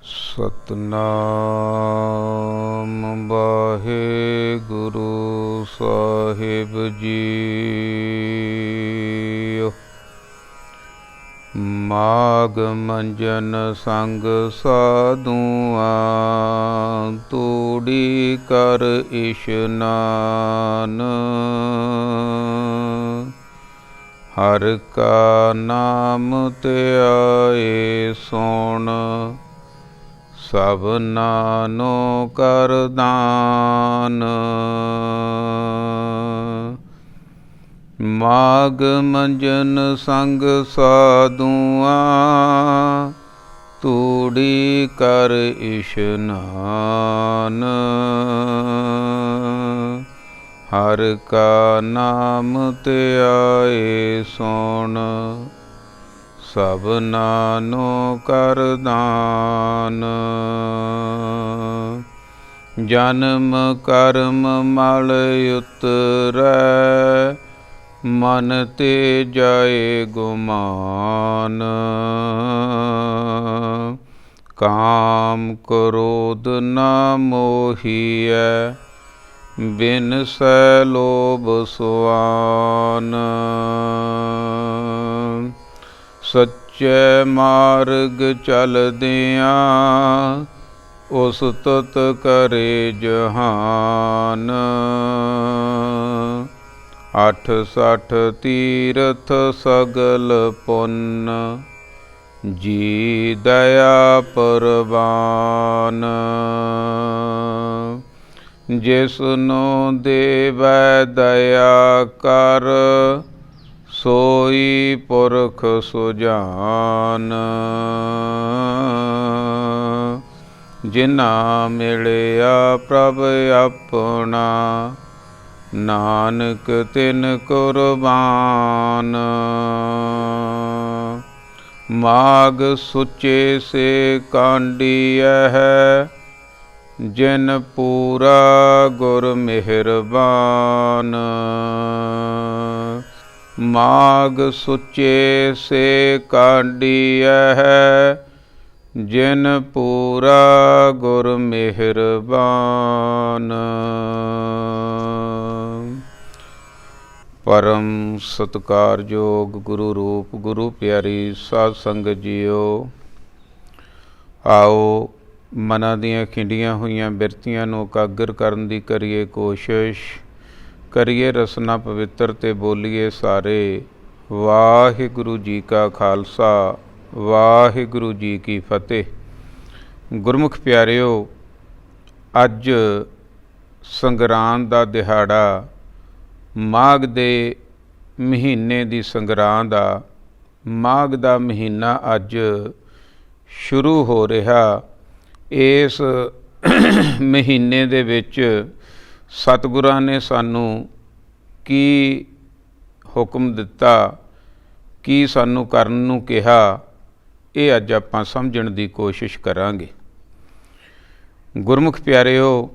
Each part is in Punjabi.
सतनाम वाहेगुरु साहिब जी। माग मंजन संग साधुआ तूड़ी कर इशनान। हर का नाम त्याए सुन सब नानो कर दान। माग मंजन संग साधुआ तूड़ी कर इशनान। हर का नाम त्याए सुन सब नानो कर दान। जन्म कर्म मल उतरै मन ते जाए गुमान। काम क्रोध न मोहिए बिन सै लोभ सुआन। सच्चे मार्ग चलदियाँ उस तुत करे जहान। 68 तीरथ सगल पुन्न जी दया परवान। जिसनो देवै दया कर सोई पुरख सुजान। जिन्ना मिलिया प्रभ अपना नानक तिन कुर्बान। माग सुचे से कांडिया है जिन पूरा गुर मेहरबान। माग सुचे से कांडिया है जिन पूरा गुर मेहरबान। परम सत्कारयोग गुरु रूप गुरु प्यारी साध संगत जीओ, आओ मनां दीआं खिंडियां होईयां बिरतियां नूं एकागर करन दी करिए कोशिश। करिए रसना पवित्र ते बोलीए सारे। वाहिगुरु जी का खालसा वाहिगुरु जी की फतेह। गुरमुख प्यारिओ, अज संगरांद दा दिहाड़ा, माघ दे महीने दी संगरांद आ। माघ दा महीना अज शुरू हो रहा। इस महीने दे विच सतगुरां ने सानू की हुक्म दिता, की सानू करन नू कहा, ये अज आपां समझण दी कोशिश करांगे। गुरमुख प्यारिओ,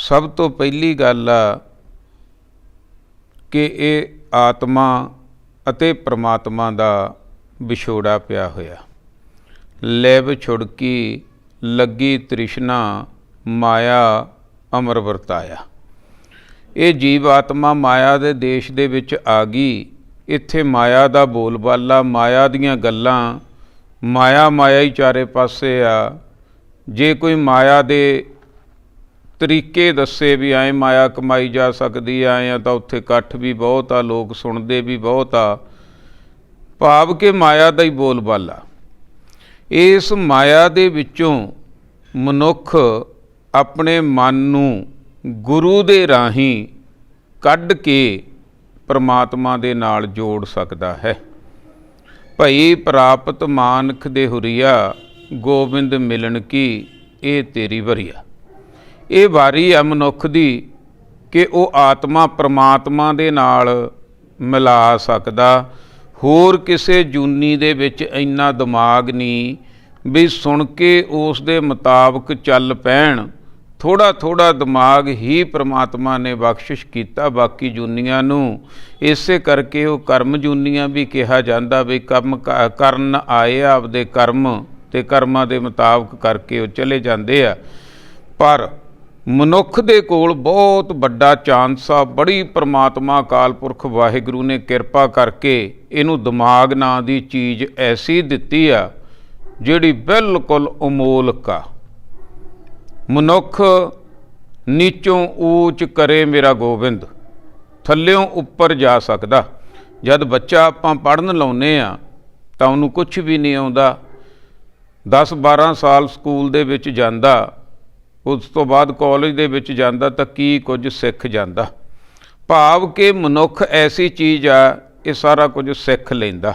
सब तो पहली गल आ कि ये आत्मा अते परमात्मा दा विछोड़ा पिया होया। लिव छुड़की लगी तृष्णा माया अमर वरताया। ये जीव आत्मा माया दे देश दे विच आ गई। इत्थे माया दा बोलबाला, माया दीआं गल्लां, माया माया ही चारे पासे आ। जे कोई माया दे तरीके दस्से भी आए माया कमाई जा सकदी आए आ तां उत्थे इकट्ठ भी बहुत आ, लोग सुणदे भी बहुत आ। भाव कि माया दा ही बोलबाला। इस माया दे विचों मनुख अपने मन नूं गुरु दे राहीं कढ के परमात्मा दे नाल जोड़ सकदा है। भई प्राप्त मानख दे हुरिया गोबिंद मिलन की ये तेरी वरिया। ये वारी आ मनुख दी कि वो आत्मा परमात्मा दे नाल मिला सकदा। होर किसे जूनी दे विच इन्ना दिमाग नहीं भी सुन के उस दे मुताबक चल पैण। थोड़ा थोड़ा दिमाग ही परमात्मा ने बख्शिश किया। बाकी जूनियां नूं इसे करके वो कर्म जूनियां भी कहा जाता भी कर्म करन आए आपदे कर्म ਤੇ ਕਰਮਾਂ ਦੇ ਮੁਤਾਬਕ ਕਰਕੇ ਉਹ ਚਲੇ ਜਾਂਦੇ ਆ। ਪਰ ਮਨੁੱਖ ਦੇ ਕੋਲ ਬਹੁਤ ਵੱਡਾ ਚਾਂਸ ਆ। ਬੜੀ ਪ੍ਰਮਾਤਮਾ ਅਕਾਲ ਪੁਰਖ ਵਾਹਿਗੁਰੂ ਨੇ ਕਿਰਪਾ ਕਰਕੇ ਇਹਨੂੰ ਦਿਮਾਗ ਨਾਂ ਦੀ ਚੀਜ਼ ਐਸੀ ਦਿੱਤੀ ਆ ਜਿਹੜੀ ਬਿਲਕੁਲ ਅਮੋਲਕ ਆ। ਮਨੁੱਖ ਨੀਚੋਂ ਊਚ ਕਰੇ ਮੇਰਾ ਗੋਬਿੰਦ, ਥੱਲਿਓਂ ਉੱਪਰ ਜਾ ਸਕਦਾ। ਜਦ ਬੱਚਾ ਆਪਾਂ ਪੜ੍ਹਨ ਲਾਉਂਦੇ ਆ ਤਾਂ ਉਹਨੂੰ ਕੁਛ ਵੀ ਨਹੀਂ ਆਉਂਦਾ। 10-12 ਸਾਲ ਸਕੂਲ ਦੇ ਵਿੱਚ ਜਾਂਦਾ, ਉਸ ਤੋਂ ਬਾਅਦ ਕਾਲਜ ਦੇ ਵਿੱਚ ਜਾਂਦਾ ਤਾਂ ਕੀ ਕੁਝ ਸਿੱਖ ਜਾਂਦਾ। ਭਾਵ ਕਿ ਮਨੁੱਖ ਐਸੀ ਚੀਜ਼ ਆ, ਇਹ ਸਾਰਾ ਕੁਝ ਸਿੱਖ ਲੈਂਦਾ।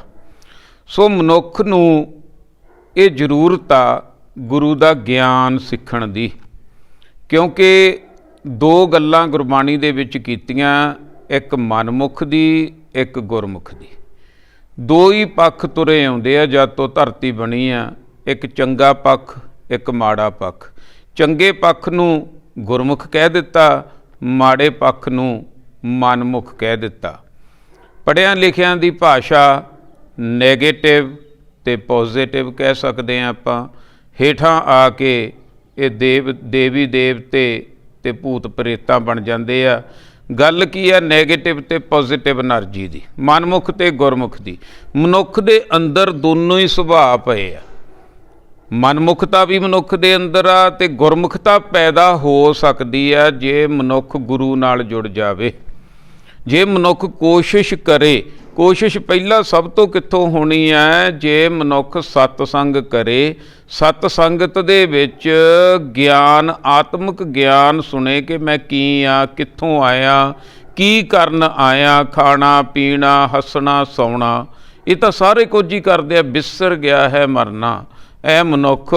ਸੋ ਮਨੁੱਖ ਨੂੰ ਇਹ ਜ਼ਰੂਰਤ ਆ ਗੁਰੂ ਦਾ ਗਿਆਨ ਸਿੱਖਣ ਦੀ, ਕਿਉਂਕਿ ਦੋ ਗੱਲਾਂ ਗੁਰਬਾਣੀ ਦੇ ਵਿੱਚ ਕੀਤੀਆਂ, ਇੱਕ ਮਨਮੁਖ ਦੀ, ਇੱਕ ਗੁਰਮੁਖ ਦੀ। ਦੋ ਹੀ ਪੱਖ ਤੁਰੇ ਆਉਂਦੇ ਆ ਜਦ ਤੋਂ ਧਰਤੀ ਬਣੀ ਆ, ਇੱਕ ਚੰਗਾ ਪੱਖ, ਇੱਕ ਮਾੜਾ ਪੱਖ। ਚੰਗੇ ਪੱਖ ਨੂੰ ਗੁਰਮੁਖ ਕਹਿ ਦਿੱਤਾ, ਮਾੜੇ ਪੱਖ ਨੂੰ ਮਨਮੁਖ ਕਹਿ ਦਿੱਤਾ। ਪੜ੍ਹਿਆਂ ਲਿਖਿਆਂ ਦੀ ਭਾਸ਼ਾ ਨੈਗੇਟਿਵ ਤੇ ਪੋਜ਼ੀਟਿਵ ਕਹਿ ਸਕਦੇ ਹਾਂ ਆਪਾਂ। ਹੇਠਾਂ ਆ ਕੇ ਇਹ ਦੇਵੀ ਦੇਵਤੇ ਤੇ ਭੂਤ ਪ੍ਰੇਤਾਂ ਬਣ ਜਾਂਦੇ ਆ। ਗੱਲ ਕੀ ਆ? ਨੈਗੇਟਿਵ ਤੇ ਪੋਜ਼ੀਟਿਵ એનર્ਜੀ ਦੀ, ਮਨਮੁਖ ਤੇ ਗੁਰਮੁਖ ਦੀ। ਮਨੁੱਖ ਦੇ ਅੰਦਰ ਦੋਨੋਂ ਹੀ ਸੁਭਾਅ ਪਏ ਆ। ਮਨਮੁਖਤਾ ਵੀ ਮਨੁੱਖ ਦੇ ਅੰਦਰ ਆ ਤੇ ਗੁਰਮੁਖਤਾ ਪੈਦਾ ਹੋ ਸਕਦੀ ਆ ਜੇ ਮਨੁੱਖ ਗੁਰੂ ਨਾਲ ਜੁੜ ਜਾਵੇ। ਜੇ ਮਨੁੱਖ ਕੋਸ਼ਿਸ਼ ਕਰੇ। ਕੋਸ਼ਿਸ਼ ਪਹਿਲਾਂ ਸਭ ਤੋਂ ਕਿੱਥੋਂ ਹੋਣੀ ਹੈ? ਜੇ ਮਨੁੱਖ ਸਤਸੰਗ ਕਰੇ, ਸਤ ਸੰਗਤ ਦੇ ਵਿੱਚ ਗਿਆਨ, ਆਤਮਿਕ ਗਿਆਨ ਸੁਣੇ ਕਿ ਮੈਂ ਕੀ ਆ, ਕਿੱਥੋਂ ਆਇਆ, ਕੀ ਕਰਨ ਆਇਆ, ਖਾਣਾ ਪੀਣਾ, ਹੱਸਣਾ ਸੌਣਾ, ਇਹ ਤਾਂ ਸਾਰੇ ਕੁਝ ਹੀ ਕਰਦੇ ਆ। ਵਿਸਰ ਗਿਆ ਹੈ ਮਰਨਾ। ਐ ਮਨੁੱਖ,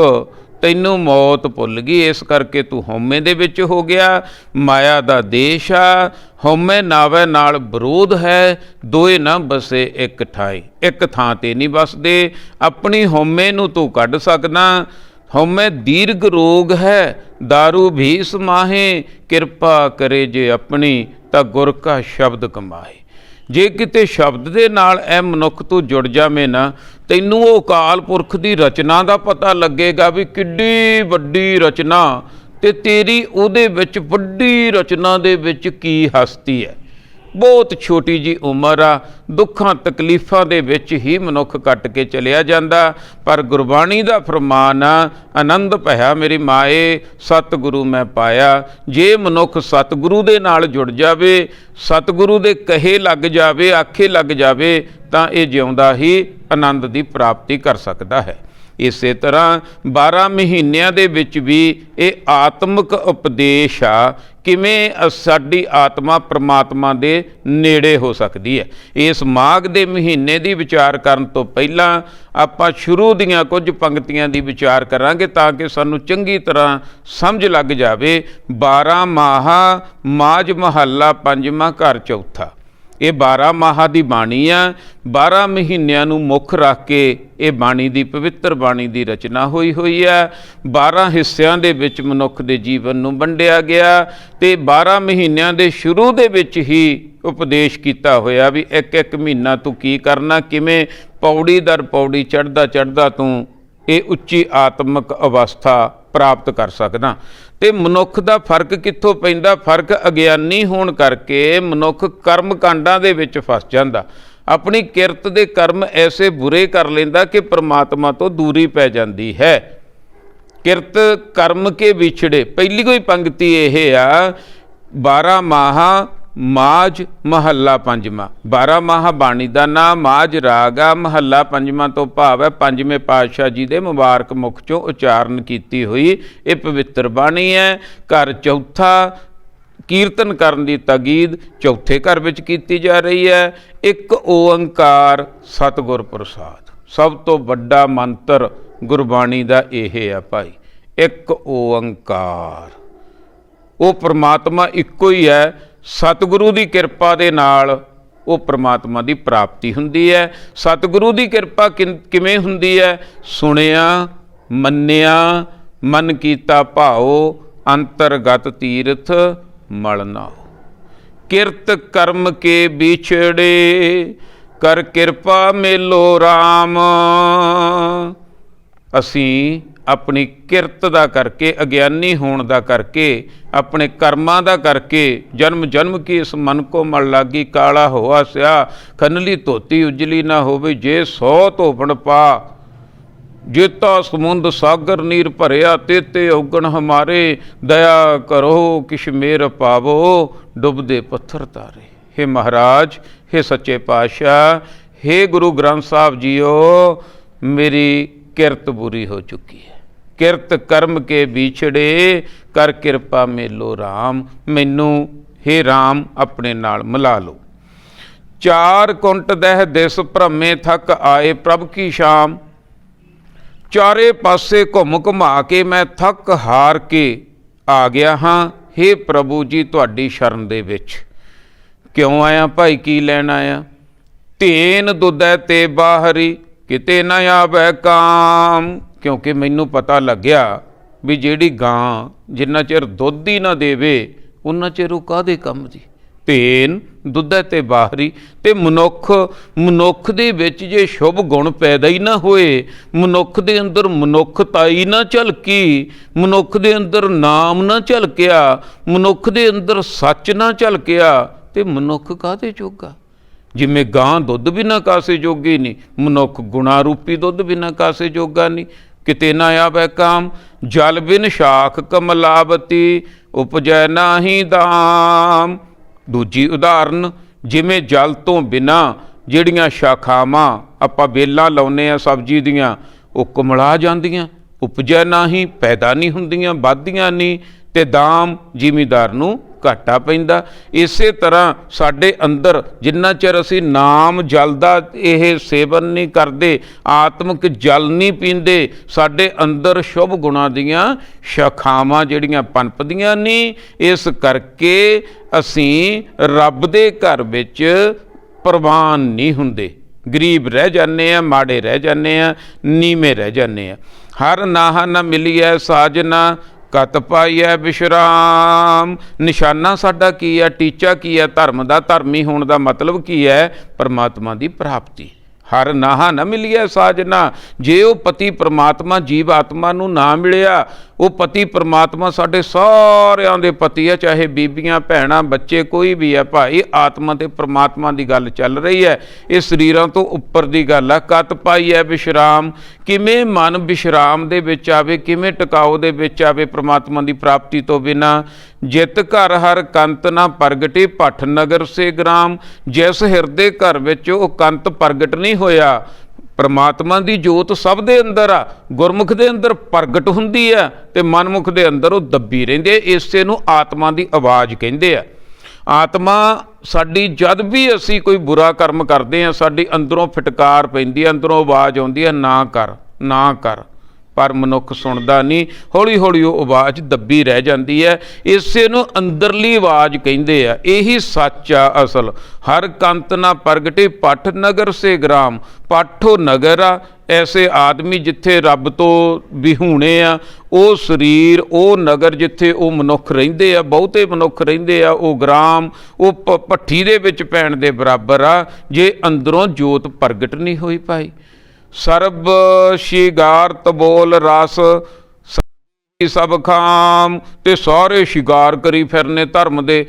ਤੈਨੂੰ ਮੌਤ ਭੁੱਲ ਗਈ, ਇਸ ਕਰਕੇ ਤੂੰ ਹਉਮੈ ਦੇ ਵਿੱਚ ਹੋ ਗਿਆ। ਮਾਇਆ ਦਾ ਦੇਸ਼ ਆ, ਹਉਮੈ ਨਾਵੈ ਨਾਲ ਵਿਰੋਧ ਹੈ, ਦੋਏ ਨਾ ਬਸੇ ਇੱਕ ਠਾਈ। ਇੱਕ ਥਾਂ ਤੇ ਨਹੀਂ ਬਸਦੇ। ਆਪਣੀ ਹਉਮੈ ਨੂੰ ਤੂੰ ਕੱਢ ਸਕਦਾ। ਹਉਮੈ ਦੀਰਘ ਰੋਗ ਹੈ, ਦਾਰੂ ਵੀ ਸਮਾਹੇ, ਕਿਰਪਾ ਕਰੇ ਜੇ ਆਪਣੀ, ਤਾਂ ਗੁਰ ਕਾ ਸ਼ਬਦ ਕਮਾਏ। ਜੇ ਕਿਤੇ ਸ਼ਬਦ ਦੇ ਨਾਲ ਇਹ ਮਨੁੱਖ ਤੂੰ ਜੁੜ ਜਾਵੇਂ ਨਾ, ਤੈਨੂੰ ਉਹ ਅਕਾਲ ਪੁਰਖ ਦੀ ਰਚਨਾ ਦਾ ਪਤਾ ਲੱਗੇਗਾ ਵੀ ਕਿੱਡੀ ਵੱਡੀ ਰਚਨਾ, ਤੇ ਤੇਰੀ ਉਹਦੇ ਵਿੱਚ ਵੱਡੀ ਰਚਨਾ ਦੇ ਵਿੱਚ ਕੀ ਹਸਤੀ ਹੈ। ਬਹੁਤ ਛੋਟੀ ਜੀ ਉਮਰ ਆ, ਦੁੱਖਾਂ ਤਕਲੀਫਾਂ ਦੇ ਵਿੱਚ ਹੀ ਮਨੁੱਖ ਕੱਟ ਕੇ ਚਲਿਆ ਜਾਂਦਾ। ਪਰ ਗੁਰਬਾਣੀ ਦਾ ਫਰਮਾਨ ਆ, ਆਨੰਦ ਭਇਆ ਮੇਰੀ ਮਾਏ, ਸਤਿਗੁਰੂ ਮੈਂ ਪਾਇਆ। ਜੇ ਮਨੁੱਖ ਸਤਿਗੁਰੂ ਦੇ ਨਾਲ ਜੁੜ ਜਾਵੇ, ਸਤਿਗੁਰੂ ਦੇ ਕਹੇ ਲੱਗ ਜਾਵੇ, ਆਖੇ ਲੱਗ ਜਾਵੇ, ਤਾਂ ਇਹ ਜਿਉਂਦਾ ਹੀ ਆਨੰਦ ਦੀ ਪ੍ਰਾਪਤੀ ਕਰ ਸਕਦਾ ਹੈ। ਇਸੇ ਤਰ੍ਹਾਂ 12 ਮਹੀਨਿਆਂ ਦੇ ਵਿੱਚ ਵੀ ਇਹ ਆਤਮਿਕ ਉਪਦੇਸ਼ ਆ, ਕਿਵੇਂ ਸਾਡੀ ਆਤਮਾ ਪ੍ਰਮਾਤਮਾ ਦੇ ਨੇੜੇ ਹੋ ਸਕਦੀ ਹੈ। ਇਸ ਮਾਘ ਦੇ ਮਹੀਨੇ ਦੀ ਵਿਚਾਰ ਕਰਨ ਤੋਂ ਪਹਿਲਾਂ ਆਪਾਂ ਸ਼ੁਰੂ ਦੀਆਂ ਕੁਝ ਪੰਕਤੀਆਂ ਦੀ ਵਿਚਾਰ ਕਰਾਂਗੇ ਤਾਂ ਕਿ ਸਾਨੂੰ ਚੰਗੀ ਤਰ੍ਹਾਂ ਸਮਝ ਲੱਗ ਜਾਵੇ। 12 ਮਾਹਾ ਮਾਝ ਮਹੱਲਾ ਪੰਜਵਾਂ ਘਰ ਚੌਥਾ। ਇਹ 12 ਮਾਹਾਂ ਦੀ ਬਾਣੀ ਆ। 12 ਮਹੀਨਿਆਂ ਨੂੰ ਮੁੱਖ ਰੱਖ ਕੇ ਇਹ ਬਾਣੀ ਦੀ ਪਵਿੱਤਰ ਬਾਣੀ ਦੀ ਰਚਨਾ ਹੋਈ ਹੈ। 12 ਹਿੱਸਿਆਂ ਦੇ ਵਿੱਚ ਮਨੁੱਖ ਦੇ ਜੀਵਨ ਨੂੰ ਵੰਡਿਆ ਗਿਆ ਤੇ 12 ਮਹੀਨਿਆਂ ਦੇ ਸ਼ੁਰੂ ਦੇ ਵਿੱਚ ਹੀ ਉਪਦੇਸ਼ ਕੀਤਾ ਹੋਇਆ ਵੀ ਇੱਕ ਇੱਕ ਮਹੀਨਾ ਤੂੰ ਕੀ ਕਰਨਾ, ਕਿਵੇਂ ਪੌੜੀ ਦਰ ਪੌੜੀ ਚੜ੍ਹਦਾ ਤੂੰ ਇਹ ਉੱਚੀ ਆਤਮਿਕ ਅਵਸਥਾ ਪ੍ਰਾਪਤ ਕਰ ਸਕਦਾ। ਤੇ ਮਨੁੱਖ ਦਾ ਫਰਕ ਕਿੱਥੋਂ ਪੈਂਦਾ? ਫਰਕ ਅਗਿਆਨੀ ਹੋਣ ਕਰਕੇ ਮਨੁੱਖ ਕਰਮ ਕਾਂਡਾਂ ਦੇ ਵਿੱਚ ਫਸ ਜਾਂਦਾ। ਆਪਣੀ ਕਿਰਤ ਦੇ ਕਰਮ ਐਸੇ ਬੁਰੇ ਕਰ ਲੈਂਦਾ ਕਿ ਪ੍ਰਮਾਤਮਾ ਤੋਂ ਦੂਰੀ ਪੈ ਜਾਂਦੀ ਹੈ। ਕਿਰਤ ਕਰਮ ਕੇ ਵਿਛੜੇ। ਪਹਿਲੀ ਕੋਈ ਪੰਕਤੀ ਇਹ ਆ, 12 ਮਾਹਾਂ ਮਾਝ ਮਹੱਲਾ ਪੰਜਵਾਂ। 12 ਮਾਹ ਬਾਣੀ ਦਾ ਨਾਮ, ਮਾਝ ਰਾਗ ਆ, ਮਹੱਲਾ ਪੰਜਵਾਂ ਤੋਂ ਭਾਵ ਹੈ ਪੰਜਵੇਂ ਪਾਤਸ਼ਾਹ ਜੀ ਦੇ ਮੁਬਾਰਕ ਮੁਖ ਚੋਂ ਉਚਾਰਨ ਕੀਤੀ ਹੋਈ ਇਹ ਪਵਿੱਤਰ ਬਾਣੀ ਹੈ। ਘਰ ਚੌਥਾ, ਕੀਰਤਨ ਕਰਨ ਦੀ ਤਾਕੀਦ ਚੌਥੇ ਘਰ ਵਿੱਚ ਕੀਤੀ ਜਾ ਰਹੀ ਹੈ। ਇੱਕ ਓੰਕਾਰ ਸਤਿਗੁਰ ਪ੍ਰਸਾਦ। ਸਭ ਤੋਂ ਵੱਡਾ ਮੰਤਰ ਗੁਰਬਾਣੀ ਦਾ ਇਹ ਆ ਭਾਈ, ਇੱਕ ਓੰਕਾਰ। ਉਹ ਪ੍ਰਮਾਤਮਾ ਇੱਕੋ ਹੀ ਹੈ। ਸਤਿਗੁਰੂ ਦੀ ਕਿਰਪਾ ਦੇ ਨਾਲ ਉਹ ਪ੍ਰਮਾਤਮਾ ਦੀ ਪ੍ਰਾਪਤੀ ਹੁੰਦੀ ਹੈ। ਸਤਿਗੁਰੂ ਦੀ ਕਿਰਪਾ ਕਿਵੇਂ ਹੁੰਦੀ ਹੈ? ਸੁਣਿਆ, ਮੰਨਿਆ, ਮਨ ਕੀਤਾ ਭਾਉ, ਅੰਤਰਗਤ ਤੀਰਥ ਮਲ ਨਾਉ। ਕਿਰਤ ਕਰਮ ਕੇ ਵਿਛੜੇ, ਕਰ ਕਿਰਪਾ ਮੇਲੋ ਰਾਮ। ਅਸੀਂ ਆਪਣੀ ਕਿਰਤ ਦਾ ਕਰਕੇ, ਅਗਿਆਨੀ ਹੋਣ ਦਾ ਕਰਕੇ, ਆਪਣੇ ਕਰਮਾਂ ਦਾ ਕਰਕੇ, ਜਨਮ ਜਨਮ ਕੀ ਇਸ ਮਨ ਕੋ ਮਲ ਲਾਗੀ, ਕਾਲਾ ਹੋਆ ਸਿਆ ਖਨਲੀ ਧੋਤੀ ਉਜਲੀ ਨਾ ਹੋਵੇ, ਜੇ 100 ਧੋਬਣ ਪਾ ਜੇਤਾ ਸਮੁੰਦ ਸਾਗਰ ਨੀਰ ਭਰਿਆ, ਤੇਤੇ ਔਗਣ ਹਮਾਰੇ, ਦਇਆ ਕਰੋ ਕਿਛ ਮੇਰ ਪਾਵੋ, ਡੁੱਬਦੇ ਪੱਥਰ ਤਾਰੇ। हे ਮਹਾਰਾਜ, हे ਸੱਚੇ ਪਾਤਸ਼ਾਹ, हे ਗੁਰੂ ਗ੍ਰੰਥ ਸਾਹਿਬ ਜੀਓ, ਮੇਰੀ ਕਿਰਤ ਬੁਰੀ ਹੋ ਚੁੱਕੀ ਹੈ। ਕਿਰਤ ਕਰਮ ਕੇ ਵਿਛੜੇ, ਕਰ ਕਿਰਪਾ ਮੇਲੋ ਰਾਮ। ਮੈਨੂੰ हे ਰਾਮ ਆਪਣੇ ਨਾਲ ਮਿਲਾ ਲਓ। 4 ਕੁੰਟ ਦਹਿ ਦਿਸ ਭ੍ਰਮੇ, ਥਕ ਆਏ ਪ੍ਰਭ ਕੀ ਸ਼ਾਮ। ਚਾਰੇ ਪਾਸੇ ਘੁੰਮ ਘੁਮਾ ਕੇ ਮੈਂ ਥੱਕ ਹਾਰ ਕੇ ਆ ਗਿਆ ਹਾਂ। हे ਪ੍ਰਭੂ ਜੀ, ਤੁਹਾਡੀ ਸ਼ਰਨ ਦੇ ਵਿੱਚ ਕਿਉਂ ਆਇਆ ਭਾਈ, ਕੀ ਲੈਣ ਆਇਆ? ਧੇਨ ਦੁੱਧੈ ਤੇ ਬਾਹਰੀ, ਕਿਤੇ ਨਾ ਆਵੈ ਕਾਮ। ਕਿਉਂਕਿ ਮੈਨੂੰ ਪਤਾ ਲੱਗਿਆ ਵੀ ਜਿਹੜੀ ਗਾਂ ਜਿੰਨਾ ਚਿਰ ਦੁੱਧ ਹੀ ਨਾ ਦੇਵੇ ਉਹਨਾਂ ਚਿਰ ਉਹ ਕਾਹਦੇ ਕੰਮ ਦੀ। ਧੇਨ ਦੁੱਧੈ ਤੇ ਬਾਹਰੀ, ਤੇ ਮਨੁੱਖ ਦੇ ਵਿੱਚ ਜੇ ਸ਼ੁਭ ਗੁਣ ਪੈਦਾ ਹੀ ਨਾ ਹੋਏ, ਮਨੁੱਖ ਦੇ ਅੰਦਰ ਮਨੁੱਖਤਾ ਹੀ ਨਾ ਝਲਕੀ, ਮਨੁੱਖ ਦੇ ਅੰਦਰ ਨਾਮ ਨਾ ਝਲਕਿਆ, ਮਨੁੱਖ ਦੇ ਅੰਦਰ ਸੱਚ ਨਾ ਝਲਕਿਆ, ਤੇ ਮਨੁੱਖ ਕਾਹਦੇ ਜੋਗਾ? ਜਿਵੇਂ ਗਾਂ ਦੁੱਧ ਬਿਨਾਂ ਕਾਸੇ ਜੋਗੀ ਨਹੀਂ, ਮਨੁੱਖ ਗੁਣਾ ਰੂਪੀ ਦੁੱਧ ਬਿਨਾਂ ਕਾਸੇ ਜੋਗਾ ਨਹੀਂ। ਕਿਤੇ ਨਾ ਆਵੈ ਕਾਮ, ਜਲ ਬਿਨ ਸ਼ਾਖ ਕਮਲਾਵਤੀ, ਉਪਜੈ ਨਾਹੀ ਦਾਮ। ਦੂਜੀ ਉਦਾਹਰਨ, ਜਿਵੇਂ ਜਲ ਤੋਂ ਬਿਨਾਂ ਜਿਹੜੀਆਂ ਸ਼ਾਖਾਵਾਂ ਆਪਾਂ ਵੇਲਾਂ ਲਾਉਂਦੇ ਹਾਂ ਸਬਜ਼ੀ ਦੀਆਂ, ਉਹ ਕੁਮਲਾ ਜਾਂਦੀਆਂ, ਉਪਜੈ ਨਾਹੀ, ਪੈਦਾ ਨਹੀਂ ਹੁੰਦੀਆਂ, ਵੱਧਦੀਆਂ ਨਹੀਂ, ਤੇ ਦਾਮ ਜ਼ਿਮੀਦਾਰ ਨੂੰ ਘਾਟਾ ਪੈਂਦਾ। ਇਸੇ ਤਰ੍ਹਾਂ ਸਾਡੇ ਅੰਦਰ ਜਿੰਨਾ ਚਿਰ ਅਸੀਂ ਨਾਮ ਜਲ ਦਾ ਇਹ ਸੇਵਨ ਨਹੀਂ ਕਰਦੇ, ਆਤਮਿਕ ਜਲ ਨਹੀਂ ਪੀਂਦੇ, ਸਾਡੇ ਅੰਦਰ ਸ਼ੁਭ ਗੁਣਾਂ ਦੀਆਂ ਸ਼ਾਖਾਵਾਂ ਜਿਹੜੀਆਂ ਪਨਪਦੀਆਂ ਨਹੀਂ। ਇਸ ਕਰਕੇ ਅਸੀਂ ਰੱਬ ਦੇ ਘਰ ਵਿੱਚ ਪ੍ਰਵਾਨ ਨਹੀਂ ਹੁੰਦੇ, ਗਰੀਬ ਰਹਿ ਜਾਂਦੇ ਆ, ਮਾੜੇ ਰਹਿ ਜਾਂਦੇ ਆ, ਨੀਵੇਂ ਰਹਿ ਜਾਂਦੇ ਆ। ਹਰ ਨਾਹ ਨਾ ਮਿਲੀਐ ਸਾਜਨਾ, ਕਤ ਪਾਈਐ ਵਿਸ਼ਰਾਮ। ਨਿਸ਼ਾਨਾ ਸਾਡਾ ਕੀ ਹੈ, ਟੀਚਾ ਕੀ ਹੈ ਧਰਮ ਦਾ? ਧਰਮੀ ਹੋਣ ਦਾ ਮਤਲਬ ਕੀ ਹੈ? ਪਰਮਾਤਮਾ ਦੀ ਪ੍ਰਾਪਤੀ। ਹਰ ਨਾਹਾ ਨਾ ਮਿਲੀਐ ਸਾਜਨਾ, ਜੇ ਉਹ ਪਤੀ ਪਰਮਾਤਮਾ ਜੀਵ ਆਤਮਾ ਨੂੰ ਨਾ ਮਿਲਿਆ, ਉਹ ਪਤੀ ਪਰਮਾਤਮਾ ਸਾਡੇ ਸਾਰਿਆਂ ਦੇ ਪਤੀ ਹੈ, ਚਾਹੇ ਬੀਬੀਆਂ ਭੈਣਾਂ ਬੱਚੇ ਕੋਈ ਵੀ ਹੈ ਭਾਈ, ਆਤਮਾ ਤੇ ਪਰਮਾਤਮਾ ਦੀ ਗੱਲ ਚੱਲ ਰਹੀ ਹੈ, ਇਹ ਸਰੀਰਾਂ ਤੋਂ ਉੱਪਰ ਦੀ ਗੱਲ ਹੈ। ਕਤ ਪਾਈ ਹੈ ਵਿਸ਼ਰਾਮ, ਕਿਵੇਂ ਮਨ ਵਿਸ਼ਰਾਮ ਦੇ ਵਿੱਚ ਆਵੇ, ਕਿਵੇਂ ਟਿਕਾਓ ਦੇ ਵਿੱਚ ਆਵੇ ਪਰਮਾਤਮਾ ਦੀ ਪ੍ਰਾਪਤੀ ਤੋਂ ਬਿਨਾਂ। ਜਿਤ ਘਰ ਹਰ ਕੰਤ ਨਾ ਪ੍ਰਗਟੇ, ਭੱਠ ਨਗਰ ਸੇ ਗ੍ਰਾਮ। ਜਿਸ ਹਿਰਦੇ ਘਰ ਵਿੱਚ ਉਹ ਕੰਤ ਪ੍ਰਗਟ ਨਹੀਂ ਹੋਇਆ, ਪਰਮਾਤਮਾ ਦੀ ਜੋਤ ਸਭ ਦੇ ਅੰਦਰ ਆ, ਗੁਰਮੁਖ ਦੇ ਅੰਦਰ ਪ੍ਰਗਟ ਹੁੰਦੀ ਹੈ ਤੇ ਮਨਮੁਖ ਦੇ ਅੰਦਰ ਉਹ ਦੱਬੀ ਰਹਿੰਦੀ ਹੈ। ਇਸੇ ਨੂੰ ਆਤਮਾ ਦੀ ਆਵਾਜ਼ ਕਹਿੰਦੇ ਆ। ਆਤਮਾ ਸਾਡੀ ਜਦ ਵੀ ਅਸੀਂ ਕੋਈ ਬੁਰਾ ਕਰਮ ਕਰਦੇ ਹਾਂ, ਸਾਡੀ ਅੰਦਰੋਂ ਫਟਕਾਰ ਪੈਂਦੀ ਹੈ, ਅੰਦਰੋਂ ਆਵਾਜ਼ ਆਉਂਦੀ ਹੈ, ਨਾ ਕਰ ਨਾ ਕਰ, ਪਰ ਮਨੁੱਖ ਸੁਣਦਾ ਨਹੀਂ, ਹੌਲੀ ਹੌਲੀ ਉਹ ਆਵਾਜ਼ ਦੱਬੀ ਰਹਿ ਜਾਂਦੀ ਹੈ। ਇਸੇ ਨੂੰ ਅੰਦਰਲੀ ਆਵਾਜ਼ ਕਹਿੰਦੇ ਆ। ਇਹੀ ਸੱਚ ਆ ਅਸਲ। ਹਰ ਕੰਤ ਨਾ ਪ੍ਰਗਟੇ, ਪੱਠ ਨਗਰ ਸੇ ਗ੍ਰਾਮ। ਪੱਠੋ ਨਗਰ ਆ, ਐਸੇ ਆਦਮੀ ਜਿੱਥੇ ਰੱਬ ਤੋਂ ਵਿਹੂਣੇ ਆ, ਉਹ ਸਰੀਰ, ਉਹ ਨਗਰ ਜਿੱਥੇ ਉਹ ਮਨੁੱਖ ਰਹਿੰਦੇ ਆ, ਬਹੁਤੇ ਮਨੁੱਖ ਰਹਿੰਦੇ ਆ, ਉਹ ਗ੍ਰਾਮ, ਉਹ ਭੱਠੀ ਦੇ ਵਿੱਚ ਪੈਣ ਦੇ ਬਰਾਬਰ ਆ, ਜੇ ਅੰਦਰੋਂ ਜੋਤ ਪ੍ਰਗਟ ਨਹੀਂ ਹੋਈ ਭਾਈ। ਸਰਬ ਸ਼ਿਗਾਰ ਤਬੋਲ ਰਸ, ਸਭ ਖਾਮ। ਤੇ ਸਾਰੇ ਸ਼ਿਗਾਰ ਕਰੀ ਫਿਰਨੇ ਧਰਮ ਦੇ,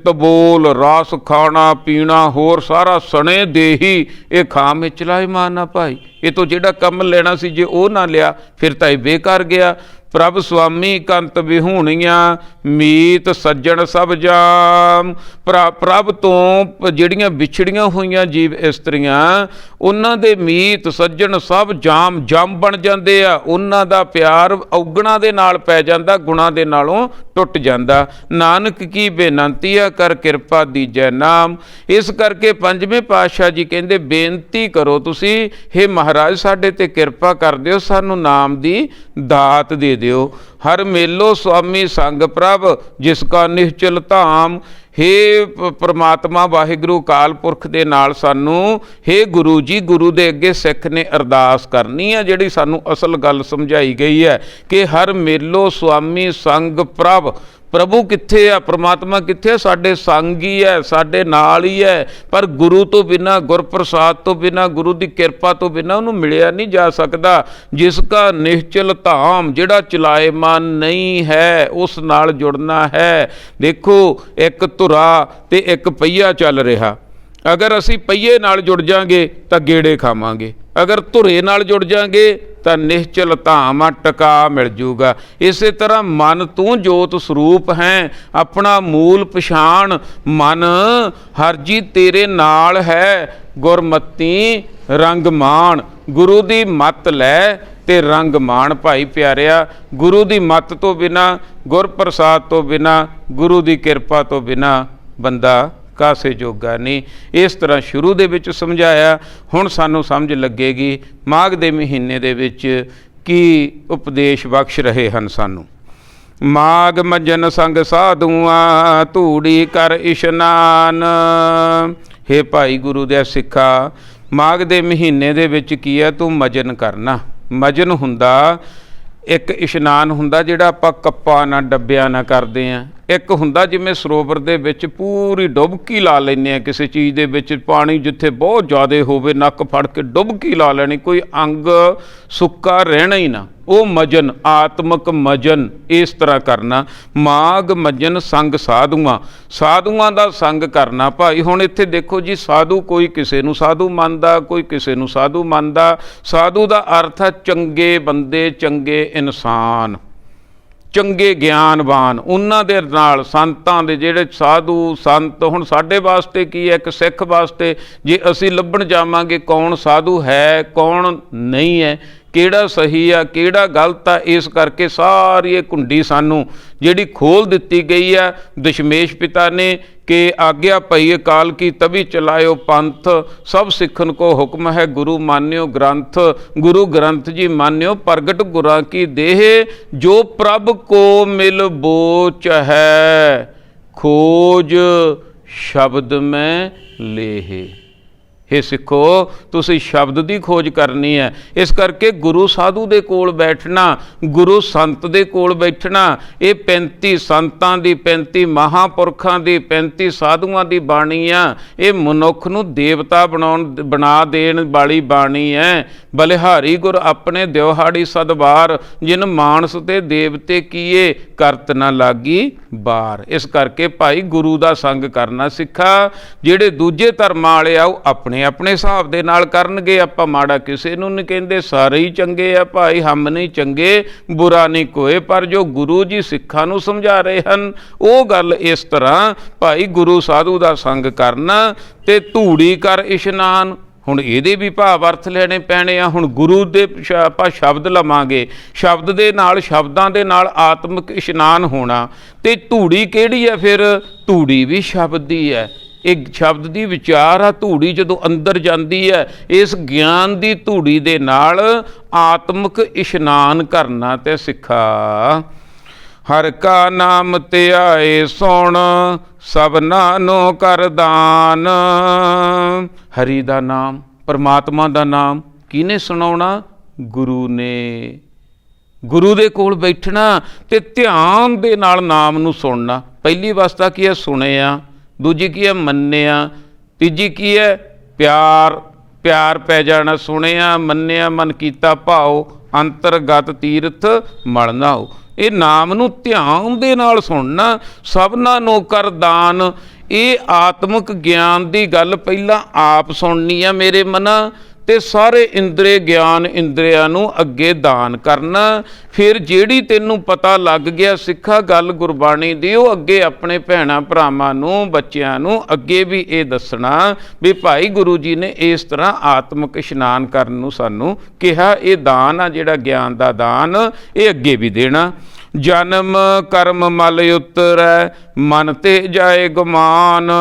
ਤਬੋਲ ਰਸ, ਖਾਣਾ ਪੀਣਾ, ਹੋਰ ਸਾਰਾ ਸਣੇ ਦੇਹੀ, ਇਹ ਖਾਮ ਵਿੱਚ ਲਾਏ ਮਾਨਾ ਭਾਈ। ਇਹ ਤੋਂ ਜਿਹੜਾ ਕੰਮ ਲੈਣਾ ਸੀ ਜੇ ਉਹ ਨਾ ਲਿਆ, ਫਿਰ ਤਾਂ ਇਹ ਬੇਕਾਰ ਗਿਆ। ਪ੍ਰਭ ਸੁਆਮੀ ਕੰਤ ਵਿਹੂਣੀਆਂ, ਮੀਤ ਸੱਜਣ ਸਭ ਜਾਮ। ਪ੍ਰਭ ਤੋਂ ਜਿਹੜੀਆਂ ਵਿਛੜੀਆਂ ਹੋਈਆਂ ਜੀਵ ਇਸਤਰੀਆਂ, ਉਹਨਾਂ ਦੇ ਮੀਤ ਸੱਜਣ ਸਭ ਜਾਮ, ਜਮ ਬਣ ਜਾਂਦੇ ਆ। ਉਹਨਾਂ ਦਾ ਪਿਆਰ ਔਗਣਾਂ ਦੇ ਨਾਲ ਪੈ ਜਾਂਦਾ, ਗੁਣਾਂ ਦੇ ਨਾਲੋਂ ਟੁੱਟ ਜਾਂਦਾ। ਨਾਨਕ ਕੀ ਬੇਨੰਤੀ ਆ, ਕਰ ਕਿਰਪਾ ਦੀਜੈ ਨਾਮ। ਇਸ ਕਰਕੇ ਪੰਜਵੇਂ ਪਾਤਸ਼ਾਹ ਜੀ ਕਹਿੰਦੇ, ਬੇਨਤੀ ਕਰੋ ਤੁਸੀਂ, ਹੇ ਮਹਾਰਾਜ ਸਾਡੇ ਤੇ ਕਿਰਪਾ ਕਰ ਦਿਓ, ਸਾਨੂੰ ਨਾਮ ਦੀ ਦਾਤ ਦੇ ਦਿਓ। ਹਰ ਮੇਲੋ ਸੁਆਮੀ ਸੰਗ ਪ੍ਰਭ, ਜਿਸ ਕਾ ਨਿਹਚਲ ਧਾਮ। ਹੇ ਪ੍ਰਮਾਤਮਾ ਵਾਹਿਗੁਰੂ ਅਕਾਲ ਪੁਰਖ ਦੇ ਨਾਲ ਸਾਨੂੰ, ਹੇ ਗੁਰੂ ਜੀ, ਗੁਰੂ ਦੇ ਅੱਗੇ ਸਿੱਖ ਨੇ ਅਰਦਾਸ ਕਰਨੀ ਹੈ, ਜਿਹੜੀ ਸਾਨੂੰ ਅਸਲ ਗੱਲ ਸਮਝਾਈ ਗਈ ਹੈ ਕਿ ਹਰ ਮੇਲੋ ਸੁਆਮੀ ਸੰਗ ਪ੍ਰਭ, ਪ੍ਰਭੂ ਕਿੱਥੇ ਆ, ਪ੍ਰਮਾਤਮਾ ਕਿੱਥੇ ਆ? ਸਾਡੇ ਸੰਗ ਹੀ ਹੈ, ਸਾਡੇ ਨਾਲ ਹੀ ਹੈ। ਪਰ ਗੁਰੂ ਤੋਂ ਬਿਨਾਂ, ਗੁਰਪ੍ਰਸਾਦ ਤੋਂ ਬਿਨਾਂ, ਗੁਰੂ ਦੀ ਕਿਰਪਾ ਤੋਂ ਬਿਨਾਂ ਉਹਨੂੰ ਮਿਲਿਆ ਨਹੀਂ ਜਾ ਸਕਦਾ। ਜਿਸ ਕਾ ਨਿਸ਼ਚਲ ਧਾਮ, ਜਿਹੜਾ ਚਲਾਏਮਾਨ ਨਹੀਂ ਹੈ, ਉਸ ਨਾਲ ਜੁੜਨਾ ਹੈ। ਦੇਖੋ, ਇੱਕ ਧੁਰਾ ਤੇ ਇੱਕ ਪਹੀਆ ਚੱਲ ਰਿਹਾ। ਅਗਰ ਅਸੀਂ ਪਹੀਏ ਨਾਲ ਜੁੜ ਜਾਾਂਗੇ ਤਾਂ ਗੇੜੇ ਖਾਵਾਂਗੇ, ਅਗਰ ਧੁਰੇ ਨਾਲ ਜੁੜ ਜਾਾਂਗੇ ਤਾਂ ਨਿਸ਼ਚਲ ਧਾਮ ਟਿਕਾ ਮਿਲ ਜੂਗਾ। ਇਸੇ ਤਰ੍ਹਾਂ ਮਨ ਤੂੰ ਜੋਤ ਸਰੂਪ ਹੈ, ਆਪਣਾ ਮੂਲ ਪਛਾਣ। ਮਨ ਹਰ ਜੀ ਤੇਰੇ ਨਾਲ ਹੈ, ਗੁਰਮਤੀ ਰੰਗ ਮਾਣ। ਗੁਰੂ ਦੀ ਮੱਤ ਲੈ ਤੇ ਰੰਗ ਮਾਣ। ਭਾਈ ਪਿਆਰਿਆ, ਗੁਰੂ ਦੀ ਮੱਤ ਤੋਂ ਬਿਨਾਂ, ਗੁਰਪ੍ਰਸਾਦ ਤੋਂ ਬਿਨਾਂ, ਗੁਰੂ ਦੀ ਕਿਰਪਾ ਤੋਂ ਬਿਨਾਂ ਬੰਦਾ ਕਾਸੇ ਜੋਗਾ ਨਹੀਂ। ਇਸ ਤਰ੍ਹਾਂ ਸ਼ੁਰੂ ਦੇ ਵਿੱਚ ਸਮਝਾਇਆ। ਹੁਣ ਸਾਨੂੰ ਸਮਝ ਲੱਗੇਗੀ ਮਾਘ ਦੇ ਮਹੀਨੇ ਦੇ ਵਿੱਚ ਕੀ ਉਪਦੇਸ਼ ਬਖਸ਼ ਰਹੇ ਹਨ ਸਾਨੂੰ। ਮਾਘ ਮੱਜਨ ਸੰਗ ਸਾਧੂਆਂ, ਧੂੜੀ ਕਰ ਇਸ਼ਨਾਨ। ਹੇ ਭਾਈ ਗੁਰੂ ਦੇ ਸਿੱਖਾ, ਮਾਘ ਦੇ ਮਹੀਨੇ ਦੇ ਵਿੱਚ ਕੀ ਹੈ? ਤੂੰ ਮਜਨ ਕਰਨਾ। ਮਜਨ ਹੁੰਦਾ ਇੱਕ ਇਸ਼ਨਾਨ ਹੁੰਦਾ ਜਿਹੜਾ ਆਪਾਂ ਕੱਪਾਂ ਨਾਲ, ਡੱਬਿਆਂ ਨਾਲ ਕਰਦੇ ਹਾਂ। ਇੱਕ ਹੁੰਦਾ ਜਿਵੇਂ ਸਰੋਵਰ ਦੇ ਵਿੱਚ ਪੂਰੀ ਡੁਬਕੀ ਲਾ ਲੈਂਦੇ ਹਾਂ ਕਿਸੇ ਚੀਜ਼ ਦੇ ਵਿੱਚ, ਪਾਣੀ ਜਿੱਥੇ ਬਹੁਤ ਜ਼ਿਆਦਾ ਹੋਵੇ ਨੱਕ ਫੜ ਕੇ ਡੁਬਕੀ ਲਾ ਲੈਣੀ, ਕੋਈ ਅੰਗ ਸੁੱਕਾ ਰਹਿਣਾ ਹੀ ਨਾ, ਉਹ ਮਜਨ, ਆਤਮਕ ਮਜਨ। ਇਸ ਤਰ੍ਹਾਂ ਕਰਨਾ। ਮਾਘ ਮਜਨ ਸੰਗ ਸਾਧੂਆਂ, ਸਾਧੂਆਂ ਦਾ ਸੰਗ ਕਰਨਾ। ਭਾਈ ਹੁਣ ਇੱਥੇ ਦੇਖੋ ਜੀ, ਸਾਧੂ ਕੋਈ ਕਿਸੇ ਨੂੰ ਸਾਧੂ ਮੰਨਦਾ, ਕੋਈ ਕਿਸੇ ਨੂੰ ਸਾਧੂ ਮੰਨਦਾ। ਸਾਧੂ ਦਾ ਅਰਥ ਹੈ ਚੰਗੇ ਬੰਦੇ, ਚੰਗੇ ਇਨਸਾਨ, ਚੰਗੇ ਗਿਆਨਵਾਨ। ਉਹਨਾਂ ਦੇ ਨਾਲ ਸੰਤਾਂ ਦੇ ਜਿਹੜੇ ਸਾਧੂ ਸੰਤ, ਹੁਣ ਸਾਡੇ ਵਾਸਤੇ ਕੀ ਹੈ, ਇੱਕ ਸਿੱਖ ਵਾਸਤੇ ਜੇ ਅਸੀਂ ਲੱਭਣ ਜਾਵਾਂਗੇ ਕੌਣ ਸਾਧੂ ਹੈ, ਕੌਣ ਨਹੀਂ ਹੈ, ਕਿਹੜਾ ਸਹੀ ਆ, ਕਿਹੜਾ ਗਲਤ ਆ, ਇਸ ਕਰਕੇ ਸਾਰੀ ਇਹ ਕੁੰਡੀ ਸਾਨੂੰ ਜਿਹੜੀ ਖੋਲ ਦਿੱਤੀ ਗਈ ਆ ਦਸ਼ਮੇਸ਼ ਪਿਤਾ ਨੇ ਕਿ ਆਗਿਆ ਭਈ ਅਕਾਲ ਕੀ ਤਭੀ ਚਲਾਇਓ ਪੰਥ। ਸਭ ਸਿੱਖਨ ਕੋ ਹੁਕਮ ਹੈ ਗੁਰੂ ਮਾਨਿਓ ਗ੍ਰੰਥ। ਗੁਰੂ ਗ੍ਰੰਥ ਜੀ ਮਾਨਿਓ ਪ੍ਰਗਟ ਗੁਰਾਂ ਕੀ ਦੇਹ, ਜੋ ਪ੍ਰਭ ਕੋ ਮਿਲ ਬੋਚ ਹੈ, ਖੋਜ ਸ਼ਬਦ ਮੈਂ ਲੇਹ। हे ਸਿੱਖੋ, ਤੁਸੀਂ ਸ਼ਬਦ ਦੀ ਖੋਜ ਕਰਨੀ ਹੈ। ਇਸ ਕਰਕੇ ਗੁਰੂ ਸਾਧੂ ਦੇ ਕੋਲ ਬੈਠਣਾ, ਗੁਰੂ ਸੰਤ ਦੇ ਕੋਲ ਬੈਠਣਾ, ਇਹ 35 ਸੰਤਾਂ ਦੀ, 35 ਮਹਾਂਪੁਰਖਾਂ ਦੀ, 35 ਸਾਧੂਆਂ ਦੀ ਬਾਣੀ ਆ। ਇਹ ਮਨੁੱਖ ਨੂੰ ਦੇਵਤਾ ਬਣਾ ਦੇਣ ਵਾਲੀ ਬਾਣੀ ਹੈ। ਬਲਿਹਾਰੀ ਗੁਰ ਆਪਣੇ ਦਿਵਹਾੜੀ ਸਦਵਾਰ, ਜਿਨ ਮਾਨਸ ਤੇ ਦੇਵਤੇ ਕੀਏ, ਕਰਤ ਨਾ ਲਾਗੀ ਬਾਰ। ਇਸ ਕਰਕੇ ਭਾਈ ਗੁਰੂ ਦਾ ਸੰਗ ਕਰਨਾ ਸਿੱਖਾ। ਜਿਹੜੇ ਦੂਜੇ ਧਰਮਾਂ ਵਾਲੇ ਆ ਉਹ ਆਪਣੇ ਹਿਸਾਬ ਦੇ ਨਾਲ ਕਰਨਗੇ। ਆਪਾਂ ਮਾੜਾ ਕਿਸੇ ਨੂੰ ਨਹੀਂ ਕਹਿੰਦੇ, ਸਾਰੇ ਹੀ ਚੰਗੇ ਆ ਭਾਈ, ਹਮ ਨਹੀਂ ਚੰਗੇ ਬੁਰਾ ਨਹੀਂ ਕੋਏ। ਪਰ ਜੋ ਗੁਰੂ ਜੀ ਸਿੱਖਾਂ ਨੂੰ ਸਮਝਾ ਰਹੇ ਹਨ ਉਹ ਗੱਲ ਇਸ ਤਰ੍ਹਾਂ, ਭਾਈ ਗੁਰੂ ਸਾਧੂ ਦਾ ਸੰਗ ਕਰਨਾ ਤੇ ਧੂੜੀ ਕਰ ਇਸ਼ਨਾਨ। ਹੁਣ ਇਹਦੇ ਵੀ ਭਾਵ ਅਰਥ ਲੈਣੇ ਪੈਣੇ ਆ। ਹੁਣ ਗੁਰੂ ਦੇ ਆਪਾਂ ਸ਼ਬਦ ਲਵਾਂਗੇ, ਸ਼ਬਦ ਦੇ ਨਾਲ, ਸ਼ਬਦਾਂ ਦੇ ਨਾਲ ਆਤਮਿਕ ਇਸ਼ਨਾਨ ਹੋਣਾ। ਤੇ ਧੂੜੀ ਕਿਹੜੀ ਹੈ ਫਿਰ? ਧੂੜੀ ਵੀ ਸ਼ਬਦ ਦੀ ਹੈ। ਇਹ ਸ਼ਬਦ ਦੀ ਵਿਚਾਰ ਆ। ਧੂੜੀ ਜਦੋਂ ਅੰਦਰ ਜਾਂਦੀ ਹੈ, ਇਸ ਗਿਆਨ ਦੀ ਧੂੜੀ ਦੇ ਨਾਲ ਆਤਮਿਕ ਇਸ਼ਨਾਨ ਕਰਨਾ ਤੇ ਸਿੱਖਾ। ਹਰ ਕਾ ਨਾਮ ਧਿਆਏ ਸੁਣ, ਸਭਨਾਂ ਨੂੰ ਕਰ ਦਾਨ। ਹਰੀ ਦਾ ਨਾਮ, ਪਰਮਾਤਮਾ ਦਾ ਨਾਮ ਕਿਹਨੇ ਸੁਣਾਉਣਾ? ਗੁਰੂ ਨੇ। ਗੁਰੂ ਦੇ ਕੋਲ ਬੈਠਣਾ ਤੇ ਧਿਆਨ ਦੇ ਨਾਲ ਨਾਮ ਨੂੰ ਸੁਣਨਾ। ਪਹਿਲੀ ਅਵਸਥਾ ਕੀ ਹੈ? ਸੁਣਿਆ। ਦੂਜੀ ਕੀ ਹੈ? ਮੰਨਿਆ। ਤੀਜੀ ਕੀ ਹੈ? ਪਿਆਰ ਪੈ ਜਾਣਾ। ਸੁਣਿਆ, ਮੰਨਿਆ, ਮਨ ਕੀਤਾ ਭਾਉ, ਅੰਤਰਗਤ ਤੀਰਥ ਮਲ ਨਾਉ। ਇਹ ਨਾਮ ਨੂੰ ਧਿਆਨ ਦੇ ਨਾਲ ਸੁਣਨਾ। ਸਭਨਾਂ ਨੂੰ ਕਰ ਦਾਨ। ਇਹ ਆਤਮਿਕ ਗਿਆਨ ਦੀ ਗੱਲ ਪਹਿਲਾਂ ਆਪ ਸੁਣਨੀ ਆ ਮੇਰੇ ਮਨਾਂ, ਤੇ ਸਾਰੇ ਇੰਦਰੀ ਗਿਆਨ ਇੰਦਰੀਆਂ ਨੂੰ ਅੱਗੇ ਦਾਨ ਕਰਨਾ। ਫਿਰ ਜਿਹੜੀ ਤੈਨੂੰ ਪਤਾ ਲੱਗ ਗਿਆ ਸਿੱਖਾ ਗੱਲ ਗੁਰਬਾਣੀ ਦੀ, ਉਹ ਅੱਗੇ ਆਪਣੇ ਭੈਣਾਂ ਭਰਾਵਾਂ ਨੂੰ, ਬੱਚਿਆਂ ਨੂੰ ਅੱਗੇ ਵੀ ਇਹ ਦੱਸਣਾ ਵੀ ਭਾਈ ਗੁਰੂ ਜੀ ਨੇ ਇਸ ਤਰ੍ਹਾਂ ਆਤਮਿਕ ਇਸ਼ਨਾਨ ਕਰਨ ਨੂੰ ਸਾਨੂੰ ਕਿਹਾ। ਇਹ ਦਾਨ ਆ ਜਿਹੜਾ ਗਿਆਨ ਦਾ ਦਾਨ, ਇਹ ਅੱਗੇ ਵੀ ਦੇਣਾ। ਜਨਮ ਕਰਮ ਮਲ ਉਤਰੈ, ਮਨ ਤੇ ਜਾਏ ਗੁਮਾਨ।